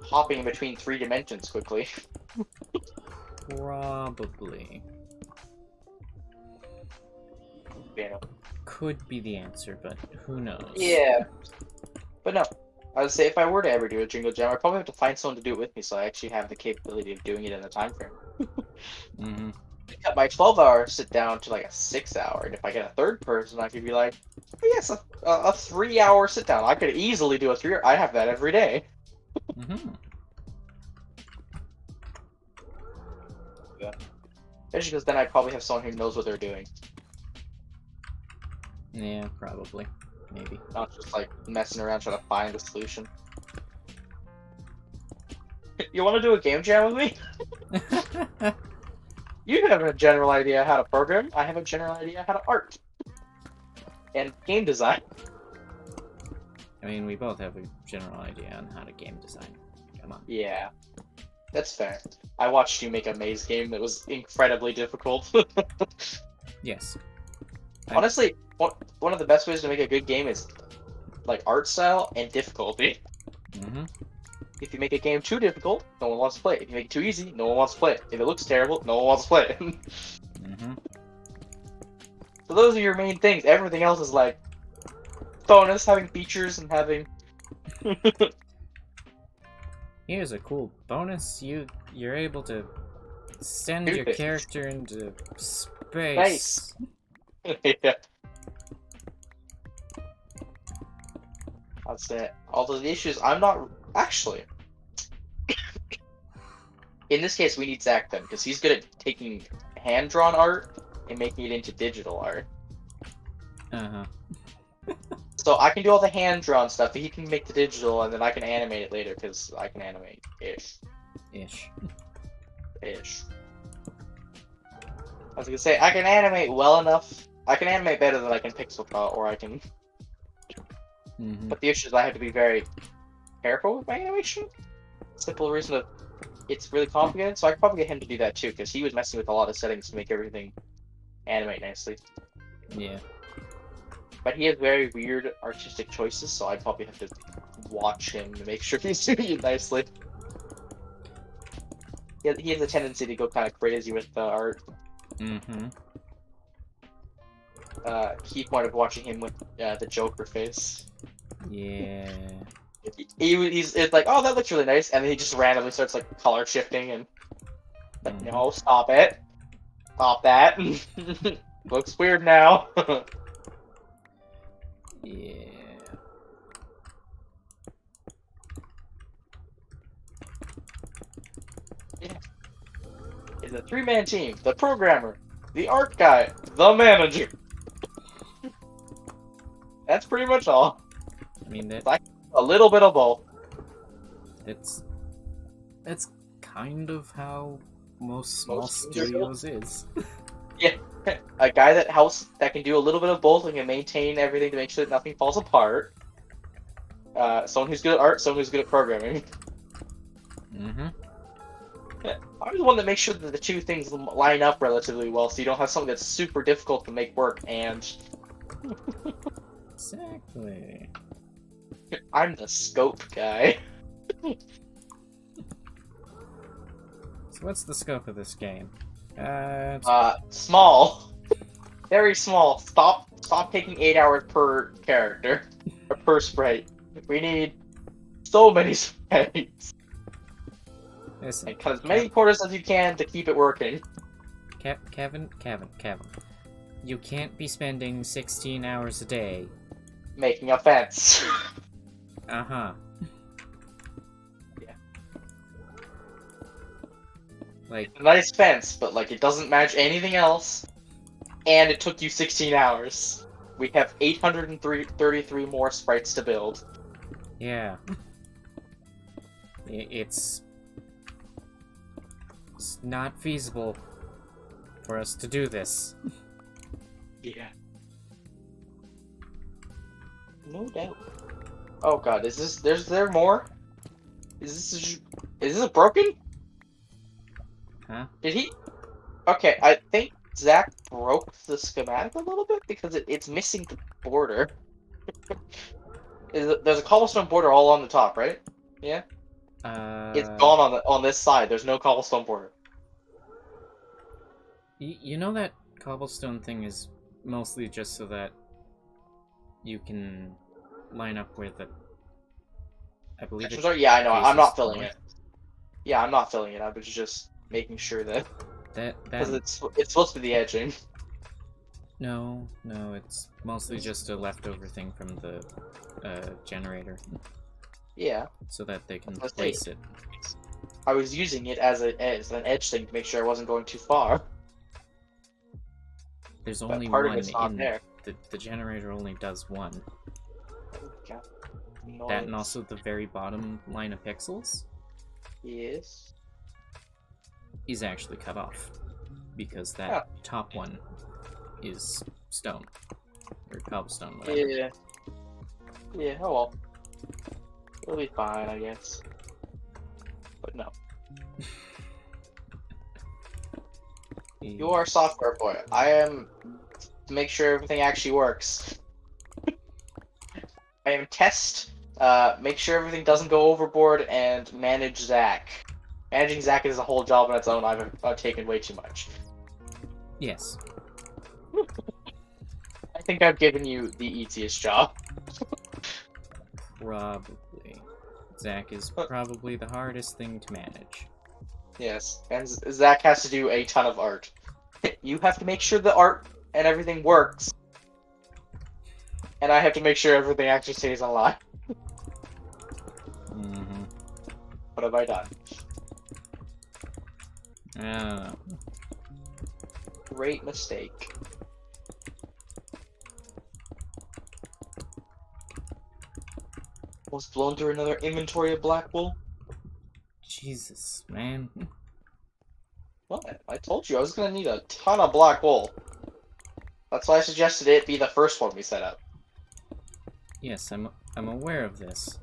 hopping between 3 dimensions quickly. Probably. Yeah. Could be the answer, but who knows? Yeah. But no. I would say if I were to ever do a Jingle Jam, I'd probably have to find someone to do it with me so I actually have the capability of doing it in the time frame. Mhm. Cut my 12-hour sit down to like a 6-hour, and if I get a third person, I could be like, oh, yes, a 3-hour sit down. I could easily do a 3-hour. I have that every day. Mhm. Yeah. Especially because then I'd probably have someone who knows what they're doing, Yeah, probably. Maybe. not just like messing around trying to find a solution. You want to do a game jam with me? You have a general idea how to program. I have a general idea how to art and game design. I mean, we both have a general idea on how to game design. Come on. Yeah, that's fair. I watched you make a maze game that was incredibly difficult. Yes. Honestly, one of the best ways to make a good game is like art style and difficulty. Mhm. If you make a game too difficult, no one wants to play it. If you make it too easy, no one wants to play it. If it looks terrible, no one wants to play it. Mhm. So those are your main things. Everything else is like bonus, having features and having. Here's a cool bonus. You're able to send Do your things. character into space. Nice. Yeah. That's it. Although the issue is, I'm not actually. In this case, we need Zach then, because he's good at taking hand-drawn art and making it into digital art. Uh-huh. So I can do all the hand-drawn stuff, he can make the digital, and then I can animate it later, because I can animate ish. Ish. Ish. I was gonna say, I can animate well enough. I can animate better than I can pixel cut, or I can. Mhm. But the issue is I have to be very careful with my animation. Simple reason of it's really complicated, so I could probably get him to do that too, because he was messing with a lot of settings to make everything animate nicely. Yeah. But he has very weird artistic choices, so I'd probably have to watch him to make sure he's doing it nicely. He has a tendency to go kind of crazy with the art. Mhm. Key point of watching him with the Joker face. Yeah. It's like, oh, that looks really nice, and then he just randomly starts like color shifting and like, Mhm. no, stop it, stop that. Looks weird now. Yeah. It's a 3-man team. The programmer, the art guy, the manager. That's pretty much all. I mean, A little bit of both. it's kind of how most small Most teams are built. studios is. A guy that can do a little bit of both and can maintain everything to make sure that nothing falls apart. Someone who's good at art, someone who's good at programming. Mm-hmm. I'm the one that makes sure that the two things line up relatively well, so you don't have something that's super difficult to make work. And Exactly. I'm the scope guy. So what's the scope of this game? Small, very small. Stop taking 8 hours per character or per sprite. We need so many sprites. Listen, And cut as many quarters as you can to keep it working. Kevin. You can't be spending 16 hours a day. Making a fence. Uh-huh. Yeah. Like, A nice fence, but like it doesn't match anything else. And it took you 16 hours. We have 833 more sprites to build. yeah. It's not feasible for us to do this. Yeah. No doubt. Oh god, is there more? Is this broken? Huh? Did he? Okay, I think Zach broke the schematic a little bit because it's missing the border. There's a cobblestone border all on the top, right? Yeah. It's gone on this side. There's no cobblestone border. You know that cobblestone thing is mostly just so that you can line up where the... I believe it's... Yeah, I know. I'm not faces filling north. it. Yeah, I'm not filling it. I was just making sure that because That... it's supposed to be the edging. No, it's mostly just a leftover thing from the generator, Yeah, so that they can Let's place it. I was using it as an edge thing to make sure I wasn't going too far. There's But only part one of it's not in there. the generator only does one. God, That and noise. also the very bottom line of pixels Yes. is actually cut off because that Oh. top one is stone or cobblestone, whatever. Yeah. Yeah. Oh well. It'll be fine, I guess. But no. You are a software boy. I am to make sure everything actually works. I am test, make sure everything doesn't go overboard, and manage Zach. Managing Zach is a whole job on its own. I've taken way too much. Yes. I think I've given you the easiest job. Probably. Zach is probably the hardest thing to manage. Yes, and Zach has to do a ton of art. You have to make sure the art and everything works. And I have to make sure everything actually stays alive. Mm-hmm. What have I done? I don't know. Great mistake. Was blown through another inventory of black wool? Jesus, man. What? I told you I was gonna need a ton of black wool. That's why I suggested it be the first one we set up. Yes, I'm aware of this.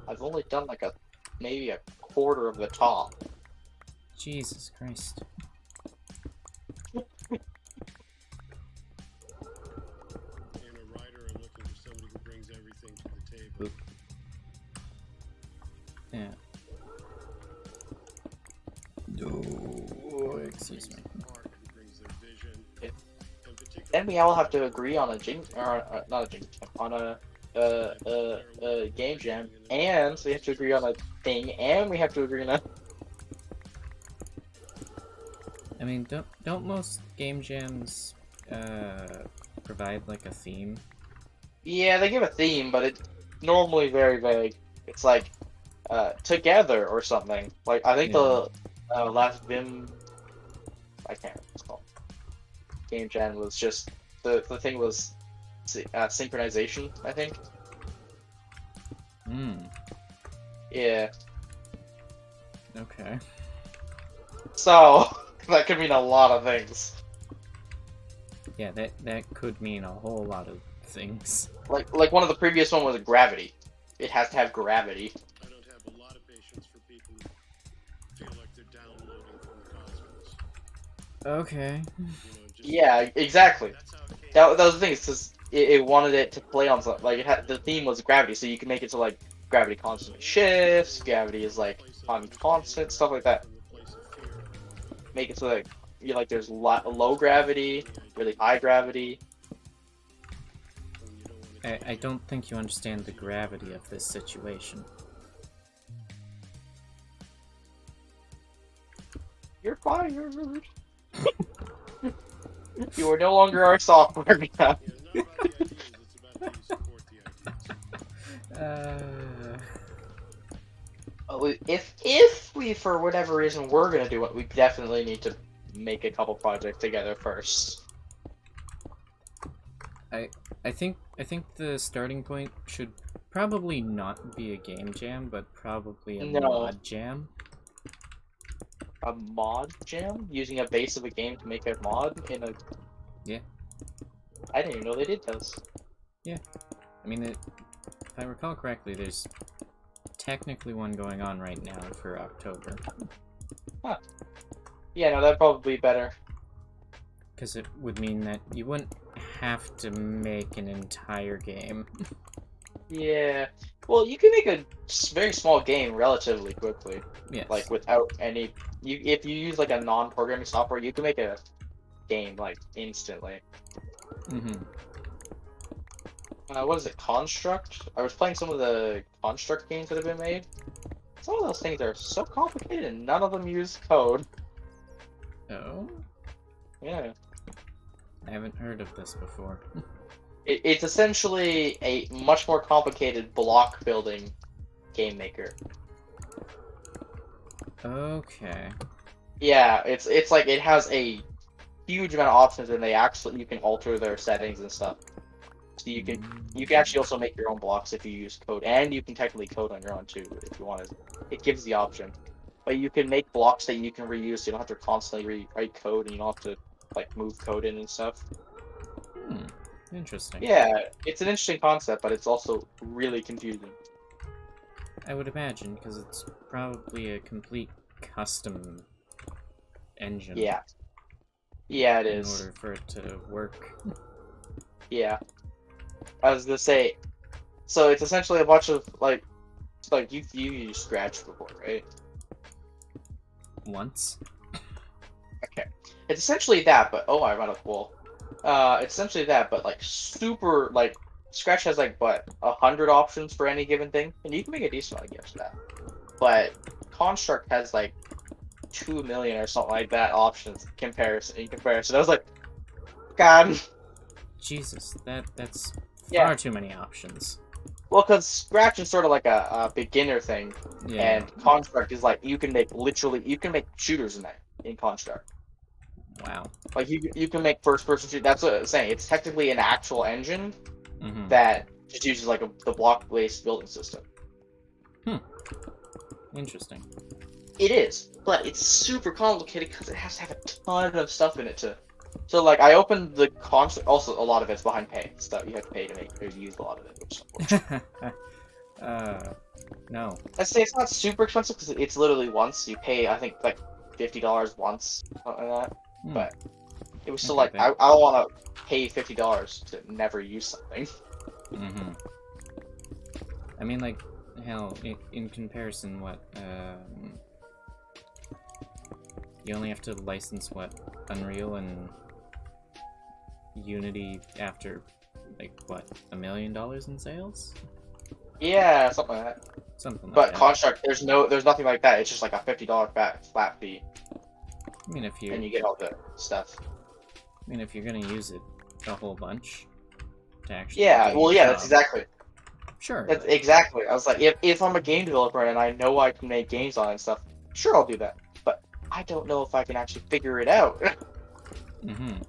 I've only done like maybe a quarter of the top. Jesus Christ. And a writer are looking for somebody who brings everything to the table. Oop. Yeah. Oh, excuse me. Art who brings their vision. Yeah. In particular, Then we all have to agree on a not a jinx, on a game jam, and we have to agree on a thing, and we have to agree on a. I mean, don't most game jams provide like a theme? Yeah, they give a theme, but it's normally very vague. It's like together or something. Like I think Yeah. the last Vim I can't remember what it's called. Game Jam was just the thing was synchronization, I think. Hmm. Yeah. Okay. So that could mean a lot of things. Yeah, that could mean a whole lot of things. Like one of the previous one was gravity. It has to have gravity. I don't have a lot of patience for people who feel like they're downloading from the cosmos. Okay. You know, just, Yeah, exactly. That's how it came. That was the thing, because it wanted it to play on something. Like, the theme was gravity, so you can make it to, like, gravity constantly shifts, gravity is, like, on constant, stuff like that. From the place of fear. Make it so that, there's low gravity, really high gravity. When you don't want to I don't think you understand the gravity of this situation. You're fired! You are no longer our software now. Yeah, it's not about the ideas, it's about how you support the ideas. If we, for whatever reason, were gonna do it, we definitely need to make a couple projects together first. I think the starting point should probably not be a game jam, but probably a No. mod jam. A mod jam? Using a base of a game to make a mod in a... Yeah. I didn't even know they did those. I mean, if I recall correctly, there's technically one going on right now for October. Yeah, no, that'd probably be better. Because it would mean that you wouldn't have to make an entire game. Yeah. Well, you can make a very small game relatively quickly. Yes. Like, without any... if you use, like, a non-programming software, you can make a game, like, instantly. Mm-hmm. What is it, Construct? I was playing some of the Construct games that have been made. Some of those things are so complicated and none of them use code. Oh? Yeah. I haven't heard of this before. It's essentially a much more complicated block building game maker. Okay. Yeah, it's like it has a huge amount of options and you can alter their settings and stuff. So you can actually also make your own blocks if you use code, and you can technically code on your own too if you want to. It gives the option, but you can make blocks that you can reuse. So you don't have to constantly rewrite code, and you don't have to like move code in and stuff. Hmm. Interesting. Yeah, it's an interesting concept, but it's also really confusing. I would imagine, because it's probably a complete custom engine. Yeah. Yeah, it in is. order for it to work. Yeah. I was gonna say, so it's essentially a bunch of like you used Scratch before, right? Once. Okay. It's essentially that, but oh, I ran a wall. It's essentially that, but like super like Scratch has like what 100 options for any given thing, and you can make a decent amount of games for that. But Construct has like 2 million or something like that options in comparison. I was like, God. Jesus, that's Yeah. far too many options. Well, because Scratch is sort of like a beginner thing, Yeah. and Construct is like you can make shooters in Construct. Wow. Like you can make first-person shoot. That's what I'm saying. It's technically an actual engine Mm-hmm. that just uses like the block-based building system. Interesting. It is, but it's super complicated because it has to have a ton of stuff in it to. So like I opened the Construct. Also, a lot of it's behind pay stuff. You have to pay to make or use a lot of it. Which is unfortunate. No. I'd say it's not super expensive because it's literally once you pay. I think like $50 once, something like that. Hmm. But it was still Okay, like I don't want to pay $50 to never use something. Mm-hmm. I mean, like, hell, in comparison, you only have to license, Unreal and Unity after, like, $1 million in sales? Yeah, something like that. Something like But that. Construct, there's nothing like that. It's just like a $50 flat fee, I mean, if you and you get all the stuff. you're gonna use it a whole bunch to actually Yeah, do well, your yeah, that's job, exactly. Sure. That's but- exactly. I was like, if I'm a game developer and I know I can make games on it and stuff, sure I'll do that. But I I don't know if I can actually figure it out. Mm-hmm.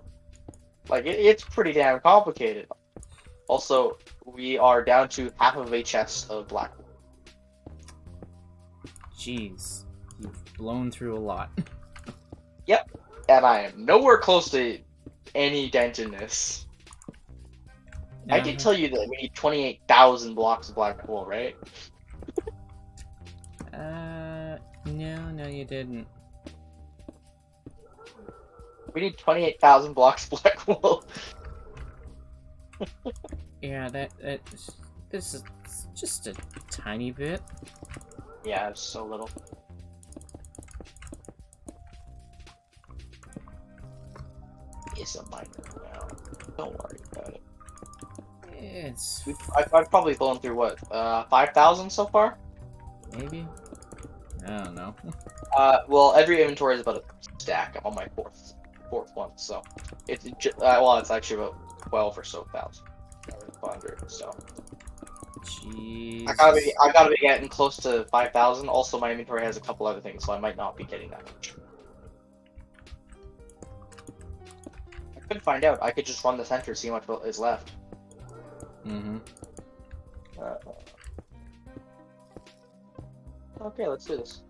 Like, it's pretty damn complicated. Also, we are down to half of a chest of black wool. Jeez. You've blown through a lot. Yep, and I am nowhere close to any dent in this. I did tell you that we need 28,000 blocks of black wool, right? No, you didn't. We need 28,000 blocks of black wool. Yeah, this is just a tiny bit. Yeah, it's so little. It's a minor now. Don't worry about it. It's I've probably blown through what, 5,000 so far? maybe. I don't know. Well, every inventory is about a stack. I'm on my fourth one, so it's well, it's actually about 12 or so thousand, 500. So Jeez. I gotta be getting close to 5,000. Also, my inventory has a couple other things, so I might not be getting that much. I could find out. I could just run the center, see how much is left. Mm-hmm. Okay, let's do this.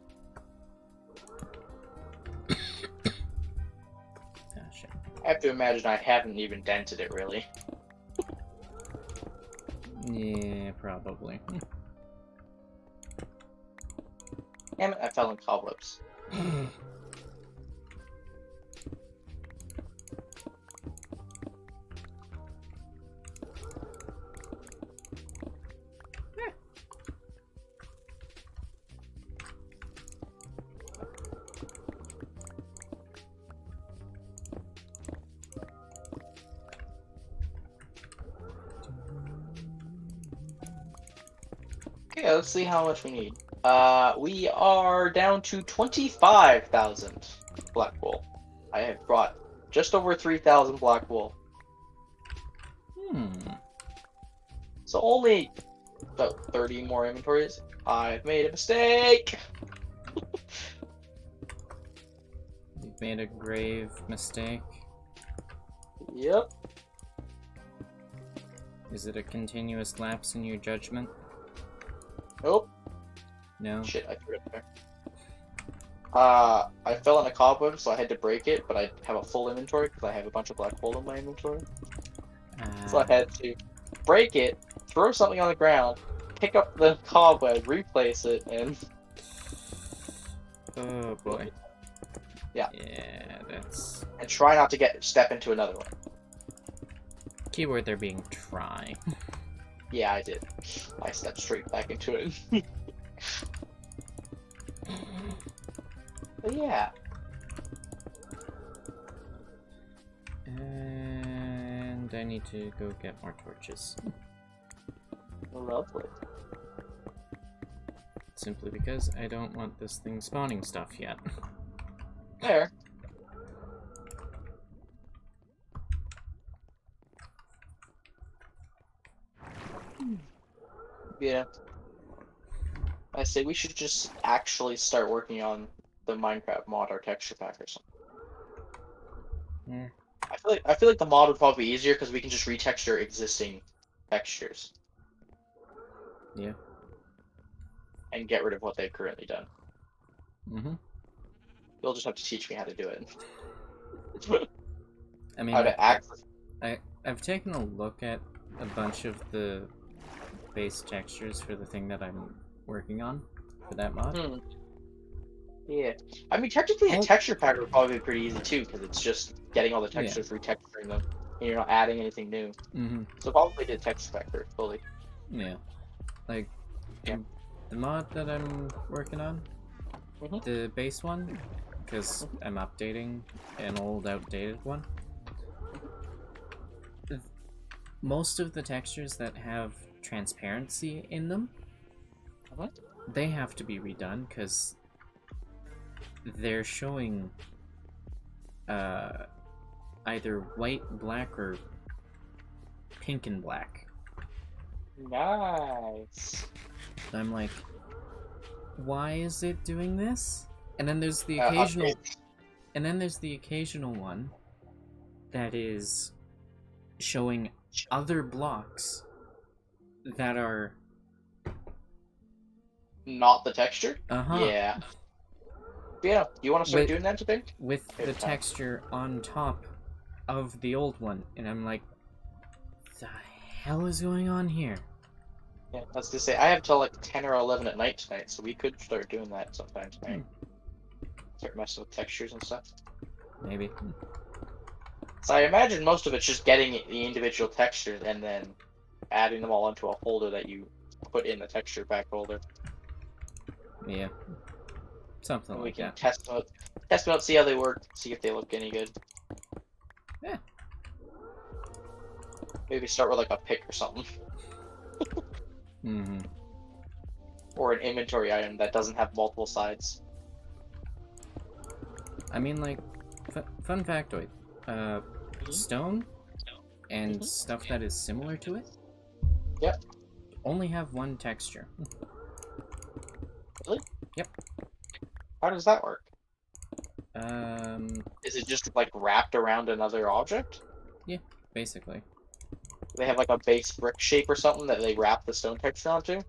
Oh, shit. I have to imagine I haven't even dented it, really. Yeah, probably. Damn it, I fell in cobwebs. Okay, let's see how much we need. We are down to 25,000 black wool. I have brought just over 3,000 black wool. So only about 30 more inventories. I've made a mistake! You've made a grave mistake. Yep. Is it a continuous lapse in your judgment? Nope. No? Shit, I threw it there. I fell in a cobweb, so I had to break it, but I have a full inventory because I have a bunch of black wool in my inventory. So I had to break it, throw something on the ground, pick up the cobweb, replace it, and... Oh boy. Yeah. Yeah, that's... and try not to step into another one. Keyword there being try. Yeah, I did. I stepped straight back into it. But yeah. And I need to go get more torches. Lovely. Simply because I don't want this thing spawning stuff yet. There. Yeah. I say we should just actually start working on the Minecraft mod or texture pack or something. Yeah. I feel like the mod would probably be easier because we can just retexture existing textures. Yeah. And get rid of what they've currently done. Mm-hmm. You'll just have to teach me how to do it. I mean, How to access. I've taken a look at a bunch of the base textures for the thing that I'm working on for that mod. Yeah. I mean, technically, a texture pack would probably be pretty easy too, because it's just getting all the textures, retexturing them, and you're not adding anything new. Mm-hmm. So probably the texture pack fully. Yeah. Like, Yeah. the mod that I'm working on, Mhm. the base one, because I'm updating an old, outdated one. Most of the textures that have transparency in them, they have to be redone, because they're showing either white, black, or pink and black. Nice. I'm like, why is it doing this? And then there's the occasional, and then there's the occasional one that is showing other blocks that are Not the texture? uh-huh Yeah. Yeah, you want to start with doing that today? with Okay, the fine. texture on top of the old one, and I'm like, the hell is going on here? Yeah, I was gonna say, I have till like 10 or 11 at night tonight, so we could start doing that sometime tonight. Start messing with textures and stuff. Maybe. So I imagine most of it's just getting the individual textures and then adding them all into a folder that you put in the texture pack folder. Yeah. Something And we like can that. test them out, see how they work, see if they look any good. Yeah. Maybe start with like a pick or something. Mm-hmm. Or an inventory item that doesn't have multiple sides. I mean, like, fun factoid. Stone and Mhm. stuff that is similar to it Yep. only have one texture. Really? Yep. How does that work? Um, Is it just like wrapped around another object? basically. They have like a base brick shape or something that they wrap the stone texture onto?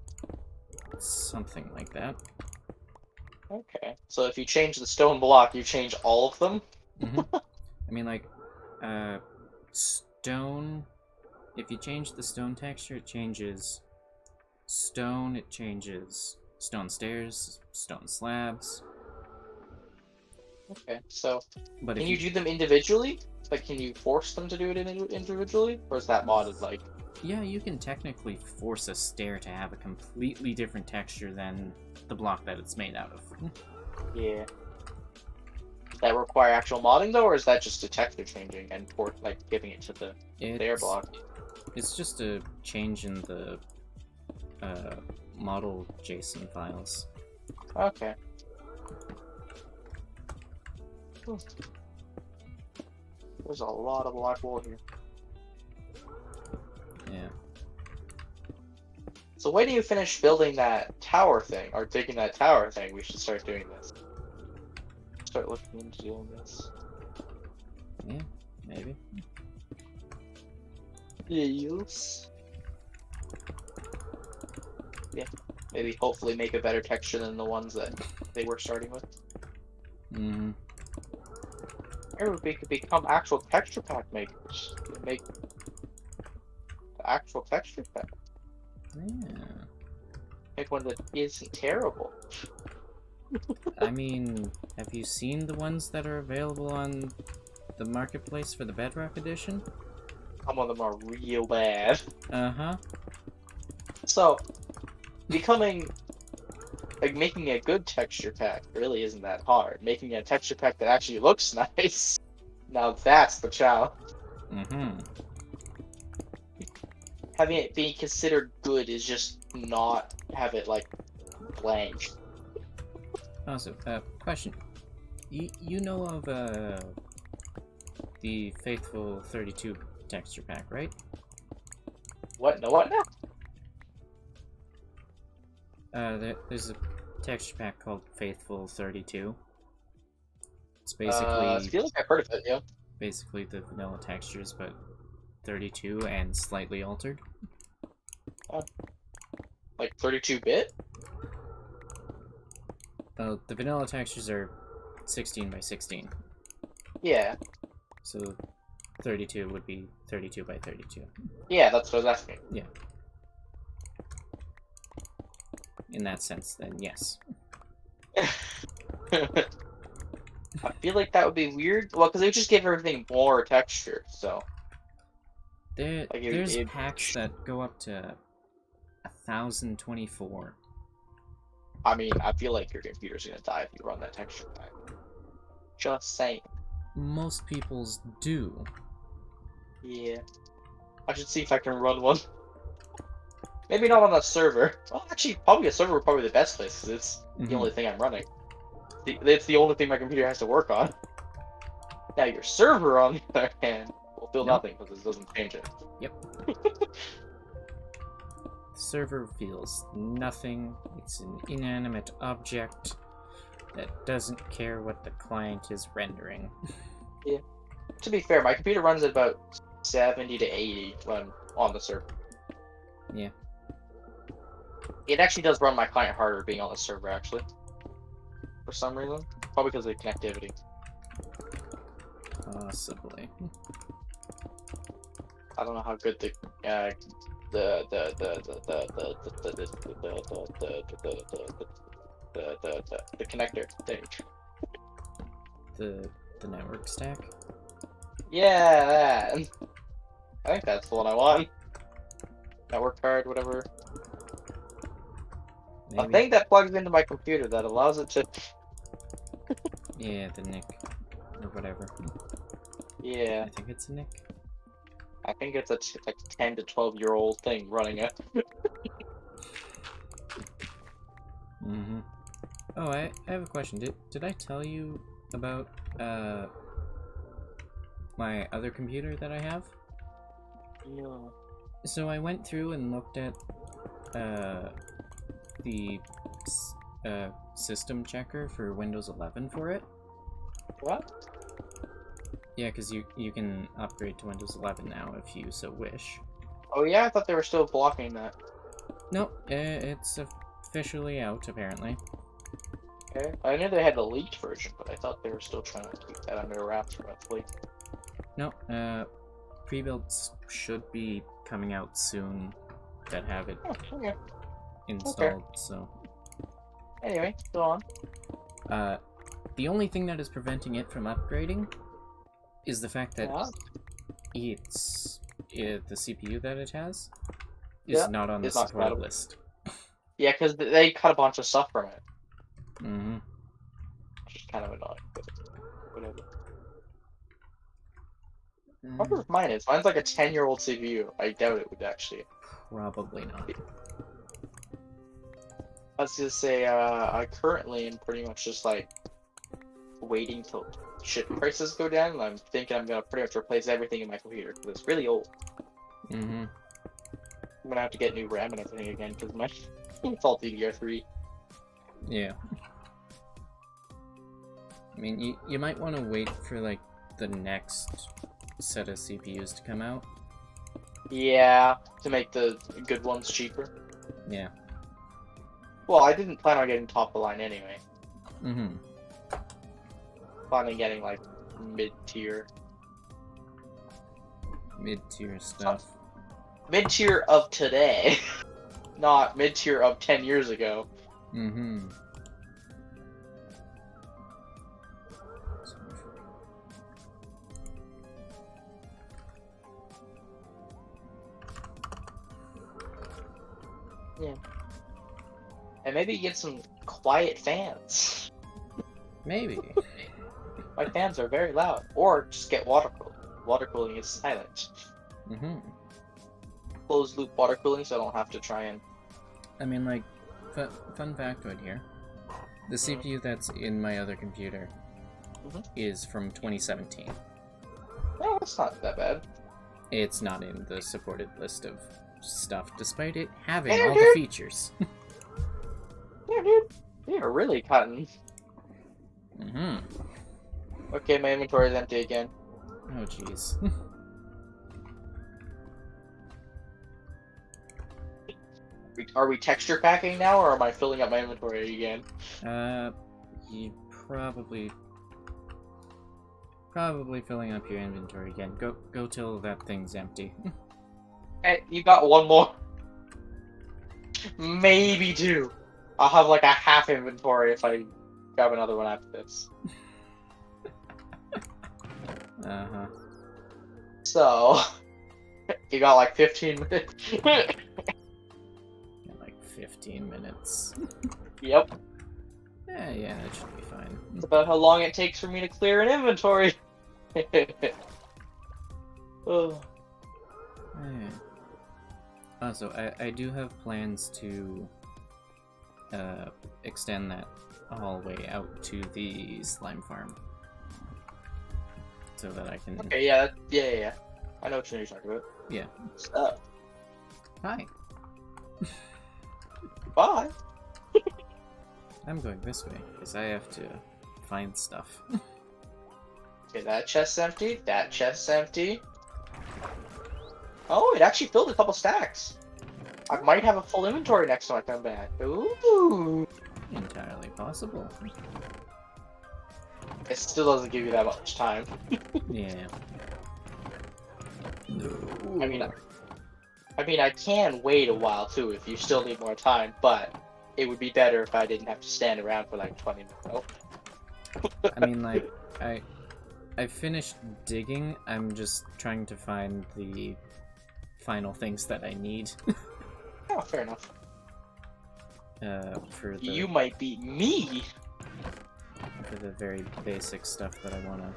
Something like that. Okay. So if you change the stone block, you change all of them? Mm-hmm. I mean, like, stone... If you change the stone texture, it changes stone, it changes stone stairs, stone slabs. Okay. So But can if you do them individually? Like, can you force them to do it individually? Or is that modded like? Yeah, you can technically force a stair to have a completely different texture than the block that it's made out of. Yeah. Does that require actual modding though, or is that just a texture changing and like giving it to the stair block? It's just a change in the model JSON files. Okay. There's a lot of black wool here. Yeah. So when do you finish building that tower thing, or digging that tower thing? We should start doing this. Start looking into doing this. Yeah, maybe. Yes. Yeah. Maybe hopefully make a better texture than the ones that they were starting with. Mm-hmm. Or we could become actual texture pack makers. Make the actual texture pack. Yeah. Make one that isn't terrible. I mean, have you seen the ones that are available on the marketplace for the Bedrock edition? Some of them are real bad. Uh-huh. So, becoming, like, making a good texture pack really isn't that hard. Making a texture pack that actually looks nice, now that's the challenge. Mm-hmm. Having it be considered good is just not have it, like, blank. Also, question. You know of, the Faithful 32 texture pack, right? What? No, what now? There's a texture pack called Faithful 32. It's I basically feel like I've heard of it, yeah. basically the vanilla textures, but 32 and slightly altered. Like 32-bit? The vanilla textures are 16 by 16, Yeah. so 32 would be 32 by 32. Yeah, that's what I was asking. Yeah. In that sense, then yes. I feel like that would be weird. Well, because they would just give everything more texture, so. There's packs that go up to 1024. I mean, I feel like your computer's gonna die if you run that texture pack. Just saying. Most people's do. Yeah. I should see if I can run one. Maybe not on a server. Well, actually, probably a server would probably be the best place, because it's the only thing I'm running. It's the only thing my computer has to work on. Now, your server, on the other hand, will feel Nope. nothing, because it doesn't change it. The server feels nothing. It's an inanimate object. that doesn't care what the client is rendering. To be fair, my computer runs at about 70 to 80 when on the server. Yeah. It actually does run my client harder being on the server, actually. For some reason. Probably because of the connectivity. Possibly. I don't know how good the connector thing. The network stack? Yeah, that. I think that's the one I want. Network card, whatever. A Maybe? thing that plugs into my computer that allows it to. Yeah, the NIC. Or whatever. Yeah, I think it's a NIC. I think it's like 10 to 12-year-old thing running it. Mm-hmm. Oh, I have a question. Did I tell you about my other computer that I have? No. So I went through and looked at the system checker for Windows 11 for it. What? Yeah, because you can upgrade to Windows 11 now if you so wish. Oh yeah, I thought they were still blocking that. No, it's officially out apparently. Okay. I knew they had the leaked version, but I thought they were still trying to keep that under wraps roughly. No, pre-builds should be coming out soon that have it Oh, okay. installed. So, Anyway, go on. the only thing that is preventing it from upgrading is the fact that Yeah. the CPU that it has is Yeah, not on the it's not supported compatible. list. Yeah, because they cut a bunch of stuff from it, Mm-hmm. which is kind of annoying. But whatever. I Mm, wonder if mine is. Mine's like a 10-year-old CPU. I doubt it would actually. probably not. Let's just say I currently am pretty much just like waiting till shit prices go down, and I'm thinking I'm gonna pretty much replace everything in my computer because it's really old. Mm-hmm. I'm gonna have to get new RAM and everything again because my it's all DDR3. Yeah. I mean, you might want to wait for like the next set of CPUs to come out. Yeah, to make the good ones cheaper. Yeah. Well, I didn't plan on getting top of the line anyway. Mm-hmm. Plan on getting like mid-tier. Mid-tier stuff. Mid-tier of today, not mid-tier of 10 years ago. Mm-hmm. Yeah. And maybe get some quiet fans. Maybe. My fans are very loud. Or just get water cooling. Water cooling is silent. Mm-hmm. Closed loop water cooling so I don't have to try and... I mean, like, fun factoid here. The CPU that's in my other computer is from 2017. Oh, that's not that bad. It's not in the supported list of stuff, despite it having Yeah, all the dude. features. Yeah, dude. You're really cutting. Mm-hmm. Okay, my inventory is empty again. Oh, jeez. Are we texture packing now, or am I filling up my inventory again? You probably filling up your inventory again. Go till that thing's empty. Hey, you got one more. Maybe two. I'll have like a half inventory if I grab another one after this. Uh-huh. So, you got like 15 minutes. In like 15 minutes. Yep. Yeah, that should be fine. It's about how long it takes for me to clear an inventory. Oh. Yeah. Also, I do have plans to extend that hallway out to the slime farm. So that I can... Okay, yeah, yeah. I know what you're talking about. Yeah. Hi. Hi. Bye. I'm going this way, because I have to find stuff. Okay, that chest's empty. That chest's empty. Oh, it actually filled a couple stacks. I might have a full inventory next time I come back. Ooh. Entirely possible. It still doesn't give you that much time. Yeah. I mean, I can wait a while too if you still need more time, but it would be better if I didn't have to stand around for like 20 minutes. Oh. I mean, like, I finished digging. I'm just trying to find the final things that I need. Oh, fair enough. For the You might beat me. for the very basic stuff that I wanna.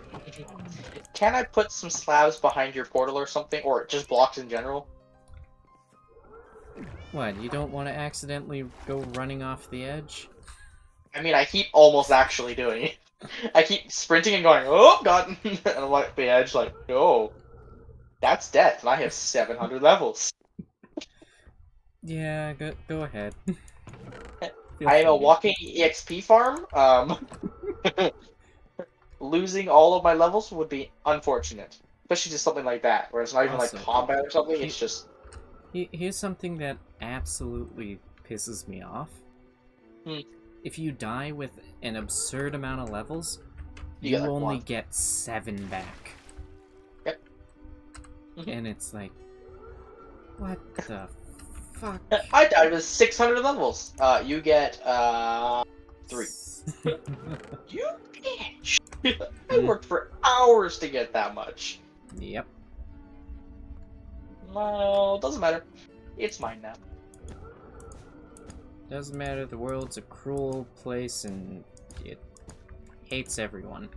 Can I put some slabs behind your portal or something, or just blocks in general? What? You don't want to accidentally go running off the edge? I mean, I keep almost actually doing it. I keep sprinting and going, oh god, and I'm like the edge, like, no, that's death, and I have 700 levels. Yeah, go ahead. Feel I am a free to. walking EXP farm. Losing all of my levels would be unfortunate, especially just something like that, where it's not even like Also, combat or something. It's just Here's something that absolutely pisses me off. Hmm. If you die with an absurd amount of levels, You you get, like, only one. get 7 back. Yep. Mhm. And it's like, what the fuck? I died with 600 levels. You get 3. You bitch! I worked for hours to get that much. Yep. Well, doesn't matter. It's mine now. Doesn't matter, the world's a cruel place and it hates everyone.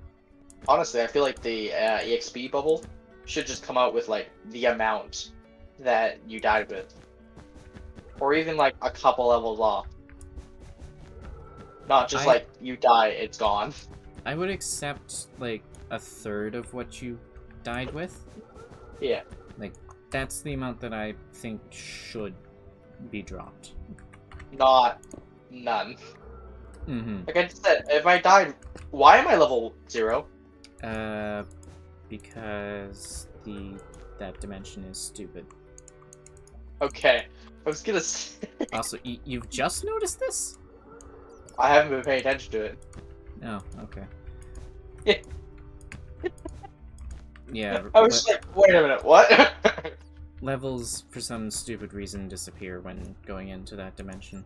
Honestly, I feel like the EXP bubble should just come out with like the amount that you died with, or even like a couple levels off. Not just like you die, it's gone. I would accept, like, a third of what you died with. Yeah. Like, that's the amount that I think should be dropped. Not none. Mm-hmm. Like I said, if I died, why am I level 0? Because that dimension is stupid. Okay, I was gonna say, Also, you've just noticed this? I haven't been paying attention to it. Oh, okay. Yeah. Yeah, I was just like, wait a minute, what? levels, for some stupid reason, disappear when going into that dimension.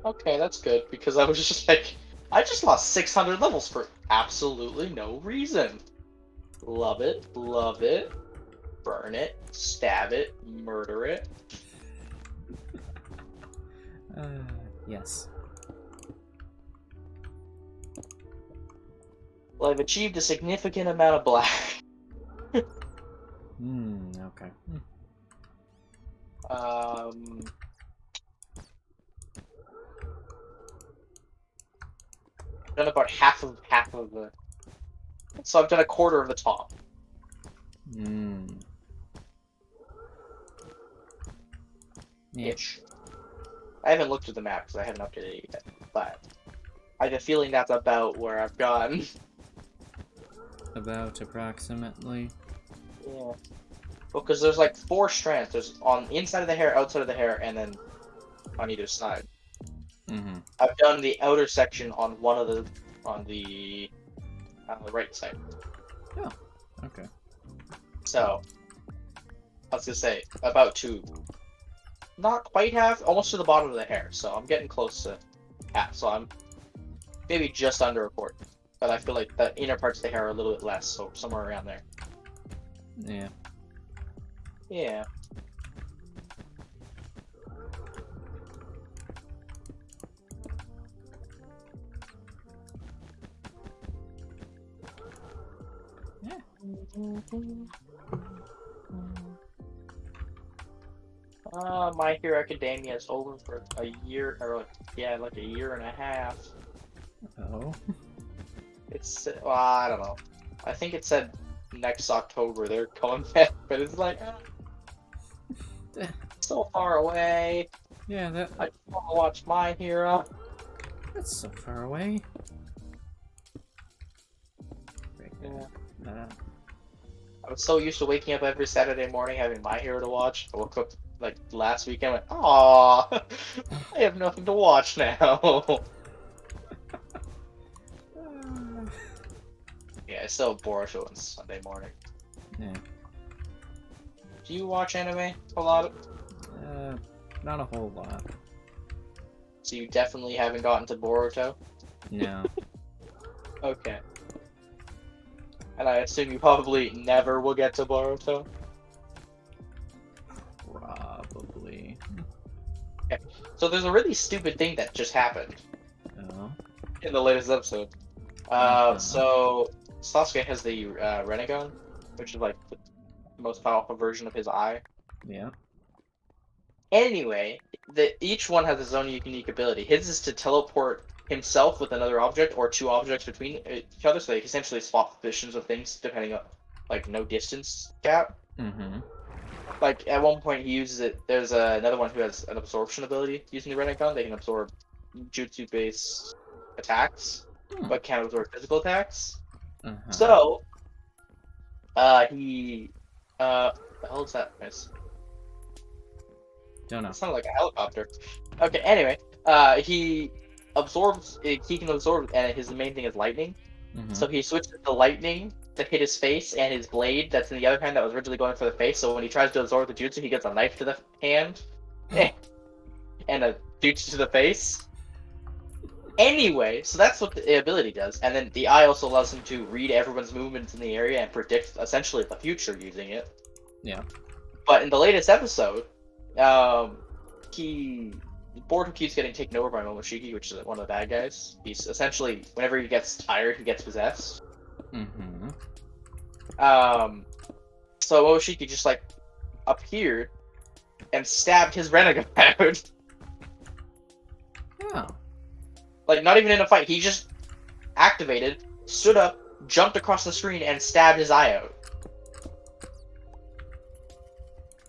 Okay, that's good, because I was just like, I just lost 600 levels for absolutely no reason. Love it, burn it, stab it, murder it. Yes. Well, I've achieved a significant amount of black. Okay. Done about half of the. So I've done a quarter of the top. Yeah. Ish. I haven't looked at the map because I haven't updated it yet, but I have a feeling that's about where I've gone. About approximately. Yeah. Because there's like 4 strands. There's on the inside of the hair, outside of the hair, and then on either side. Mm-hmm. I've done the outer section on one of the on the right side. Oh, okay. So I was gonna say about to not quite half, almost to the bottom of the hair. So I'm getting close to half. So I'm maybe just under a quarter. But I feel like the inner parts of the hair are a little bit less, so somewhere around there. Yeah. Yeah. Yeah. My Hero Academia is over for a year, or like a year and a half. Oh. It's I don't know. I think it said next October they're coming back, but it's like so far away. Yeah, that I just want to watch My Hero. That's so far away. Yeah. No. I was so used to waking up every Saturday morning having My Hero to watch. I woke up like last week and went, "Aw, I have nothing to watch now." Yeah, I still have Boruto on Sunday morning. Yeah. Do you watch anime a lot? Not a whole lot. So you definitely haven't gotten to Boruto? No. Okay. And I assume you probably never will get to Boruto? Probably. So there's a really stupid thing that just happened Oh. in the latest episode. Uh-huh. So Sasuke has the Renegon, which is like the most powerful version of his eye. Yeah. Anyway, each one has its own unique ability. His is to teleport himself with another object or two objects between each other, so they can essentially swap positions of things depending on like no distance gap. Mm-hmm. Like at one point he uses it. There's another one who has an absorption ability using the Renegon. They can absorb jutsu-based attacks, Hmm. but can't absorb physical attacks. Uh-huh. So, what the hell is that noise? Don't know. It sounded like a helicopter. Okay, anyway, he absorbs, he can absorb, and his main thing is lightning. Mm-hmm. So he switches the lightning to hit his face and his blade that's in the other hand that was originally going for the face. So when he tries to absorb the jutsu, he gets a knife to the hand and a jutsu to the face. Anyway, so that's what the ability does. And then the eye also allows him to read everyone's movements in the area and predict essentially the future using it. Yeah. But in the latest episode, Boruto keeps getting taken over by Momoshiki, which is one of the bad guys. He's essentially, whenever he gets tired, he gets possessed. Mm-hmm. So Momoshiki just like appeared and stabbed his Renegon out. Oh. Like not even in a fight. He just activated, stood up, jumped across the screen, and stabbed his eye out.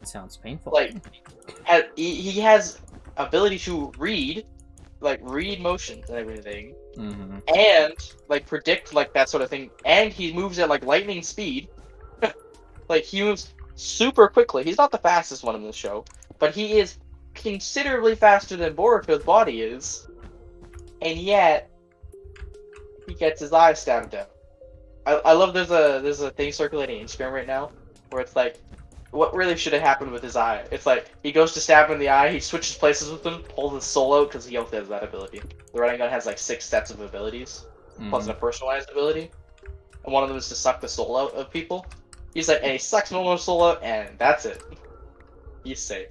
Sounds painful. Like, he has ability to read motions and everything, Mm-hmm. and like predict like that sort of thing. And he moves at like lightning speed. Like he moves super quickly. He's not the fastest one in the show, but he is considerably faster than Boruto's body is. And yet, he gets his eye stabbed out. I love there's a thing circulating on Instagram right now where it's like, what really should have happened with his eye? It's like he goes to stab him in the eye, he switches places with him, pulls his soul out because he also has that ability. The Rinnegan has like 6 sets of abilities, plus a personalized ability, and one of them is to suck the soul out of people. He's like, and he sucks Momo's soul out, and that's it. He's safe.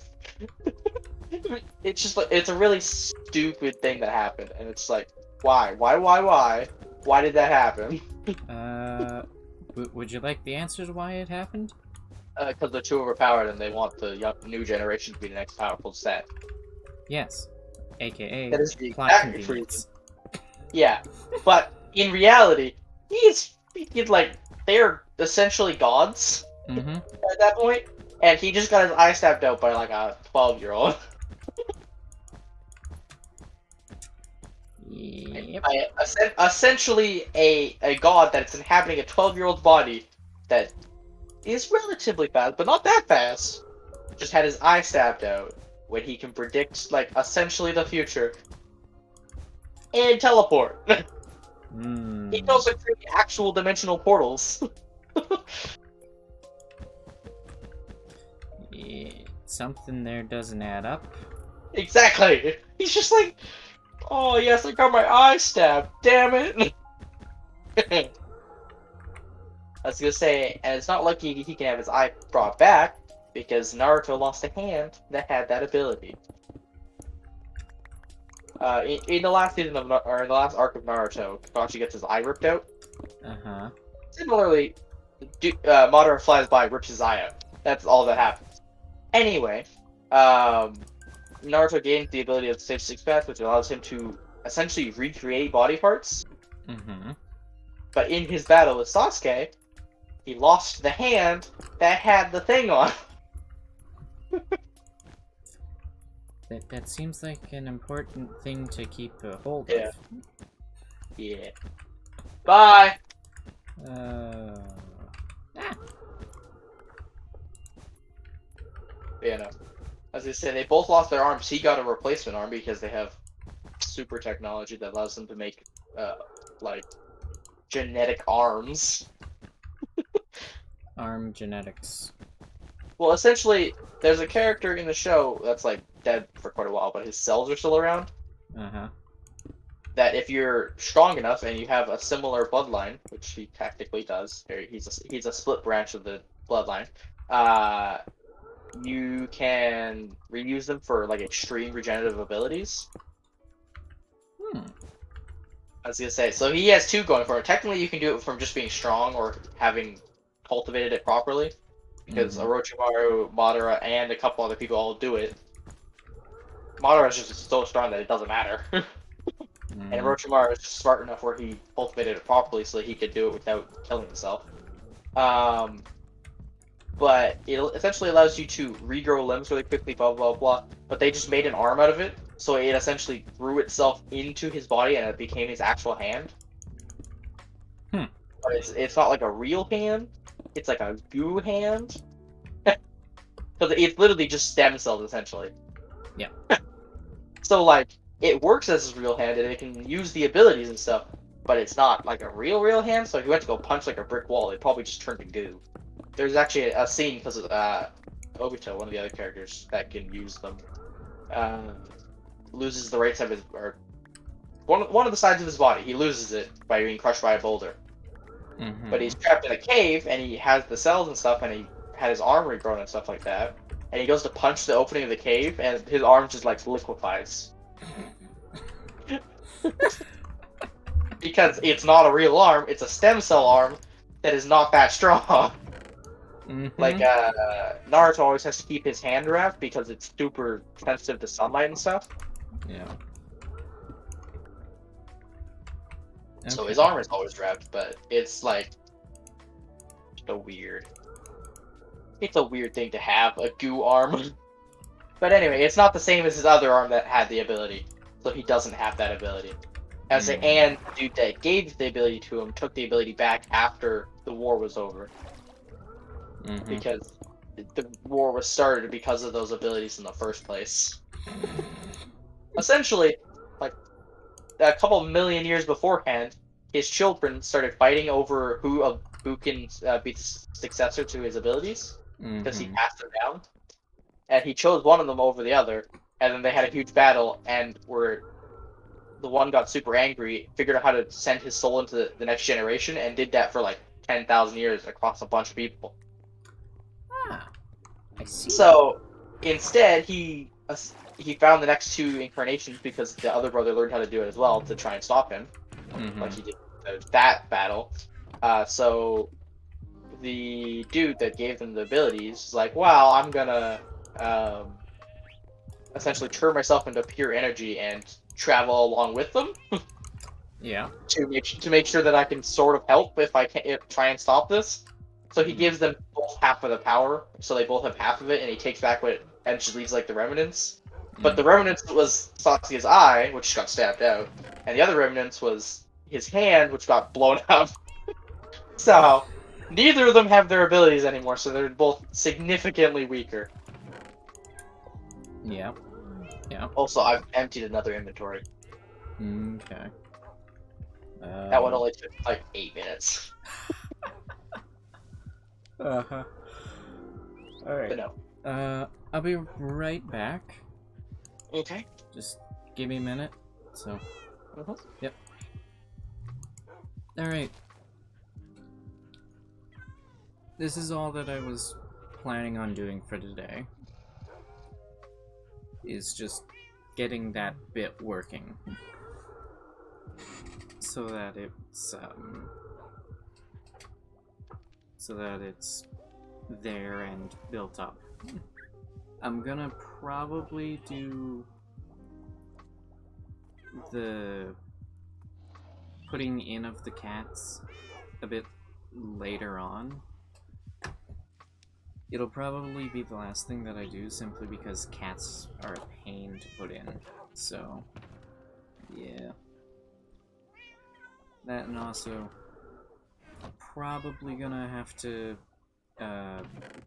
It's just like it's a really stupid thing that happened, and it's like, why? Why did that happen? Would you like the answer to why it happened? Because they're too overpowered, and they want the new generation to be the next powerful set. Yes. AKA That is the plot exact convenience. Yeah, but in reality, he's like they're essentially gods Mm-hmm. at that point, and he just got his eye stabbed out by like a 12-year-old. Yep. Essentially a god that's inhabiting a 12-year-old's body that is relatively fast, but not that fast. Just had his eye stabbed out when he can predict like essentially the future and teleport. He can also create actual dimensional portals. Yeah, something there doesn't add up. Exactly. He's just like, oh yes, I got my eye stabbed. Damn it. I was gonna say, and it's not lucky he can have his eye brought back because Naruto lost a hand that had that ability. In the last season of or in the last arc of Naruto, Kakashi gets his eye ripped out. Uh-huh. Similarly, Madara flies by, rips his eye out. That's all that happens. Anyway, Naruto gains the ability of Stage 6 Path, which allows him to essentially recreate body parts. Mm-hmm. But in his battle with Sasuke, he lost the hand that had the thing on. That seems like an important thing to keep a hold Yeah. of. Yeah. Bye! Ah. Yeah, no. As I say, they both lost their arms. He got a replacement arm because they have super technology that allows them to make, like, genetic arms. Arm genetics. Well, essentially, there's a character in the show that's, like, dead for quite a while, but his cells are still around. Uh-huh. That if you're strong enough and you have a similar bloodline, which he technically does, he's a split branch of the bloodline, uh, you can reuse them for like extreme regenerative abilities. Hmm. I was gonna say, so he has two going for it. Technically, you can do it from just being strong or having cultivated it properly, because Mhm. Orochimaru, Madara, and a couple other people all do it. Madara is just so strong that it doesn't matter. And Mhm. Orochimaru is just smart enough where he cultivated it properly so that he could do it without killing himself. Um, but it essentially allows you to regrow limbs really quickly, blah, blah, blah. But they just made an arm out of it, so it essentially grew itself into his body and it became his actual hand. Hmm. But it's not like a real hand, it's like a goo hand. Because it's literally just stem cells, essentially. Yeah. So, like, it works as his real hand and it can use the abilities and stuff, but it's not like a real hand, so if you went to go punch like a brick wall, it probably just turned to goo. There's actually a scene because of Obito, one of the other characters that can use them, loses the right side of his, or one of the sides of his body. He loses it by being crushed by a boulder. But he's Mhm. trapped in a cave and he has the cells and stuff, and he had his arm regrown and stuff like that. And he goes to punch the opening of the cave, and his arm just like liquefies. Because it's not a real arm, it's a stem cell arm that is not that strong. Like, Mhm. Naruto always has to keep his hand wrapped because it's super sensitive to sunlight and stuff. Yeah. So Okay. his arm is always wrapped, but it's like so weird. It's a weird thing to have, a goo arm. But anyway, it's not the same as his other arm that had the ability. So he doesn't have that ability. And the dude that gave the ability to him took the ability back after the war was over. Mhm. Because the war was started because of those abilities in the first place. Essentially, like a couple million years beforehand, his children started fighting over who can be the successor to his abilities because he Mhm. passed them down, and he chose one of them over the other. And then they had a huge battle, and where the one got super angry, figured out how to send his soul into the next generation, and did that for like 10,000 years across a bunch of people. Ah, I see. So instead, he found the next two incarnations because the other brother learned how to do it as well to try and stop him, like Mhm. he did that battle. So the dude that gave them the abilities is like, "Well, I'm gonna um, essentially turn myself into pure energy and travel along with them Yeah. to make sure that I can sort of help if I can try and stop this." So he gives them both half of the power, so they both have half of it, and he takes back what and just leaves like the remnants. But the Mm. remnants was Sasuke's eye, which got stabbed out, and the other remnants was his hand, which got blown up. So neither of them have their abilities anymore, so they're both significantly weaker. Yeah. Yeah. Also, I've emptied another inventory. Okay. That one only took like 8 minutes. Uh-huh. All But right. no. I'll be right back. Okay. Just give me a minute. So, Mhm. yep. All right. This is all that I was planning on doing for today. Is just getting that bit working. So that it's there and built up. I'm gonna probably do the putting in of the cats a bit later on. It'll probably be the last thing that I do, simply because cats are a pain to put in. So, yeah. That, and also, probably gonna have to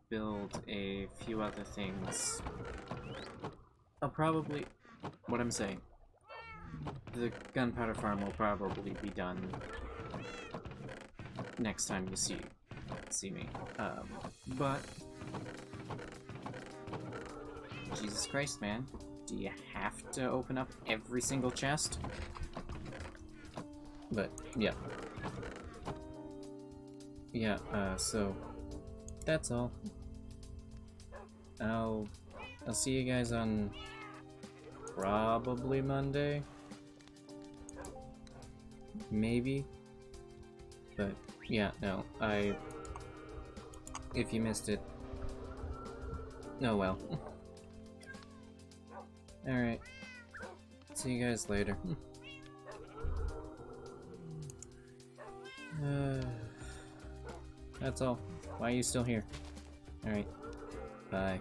build a few other things. I'll probably... What I'm saying. The gunpowder farm will probably be done next time you see me. But... Jesus Christ, man. Do you have to open up every single chest? But, yeah. Yeah, so... That's all. I'll see you guys on... probably Monday? Maybe? But, yeah, no, if you missed it... Oh well. Alright. See you guys later. That's all. Why are you still here? Alright. Bye.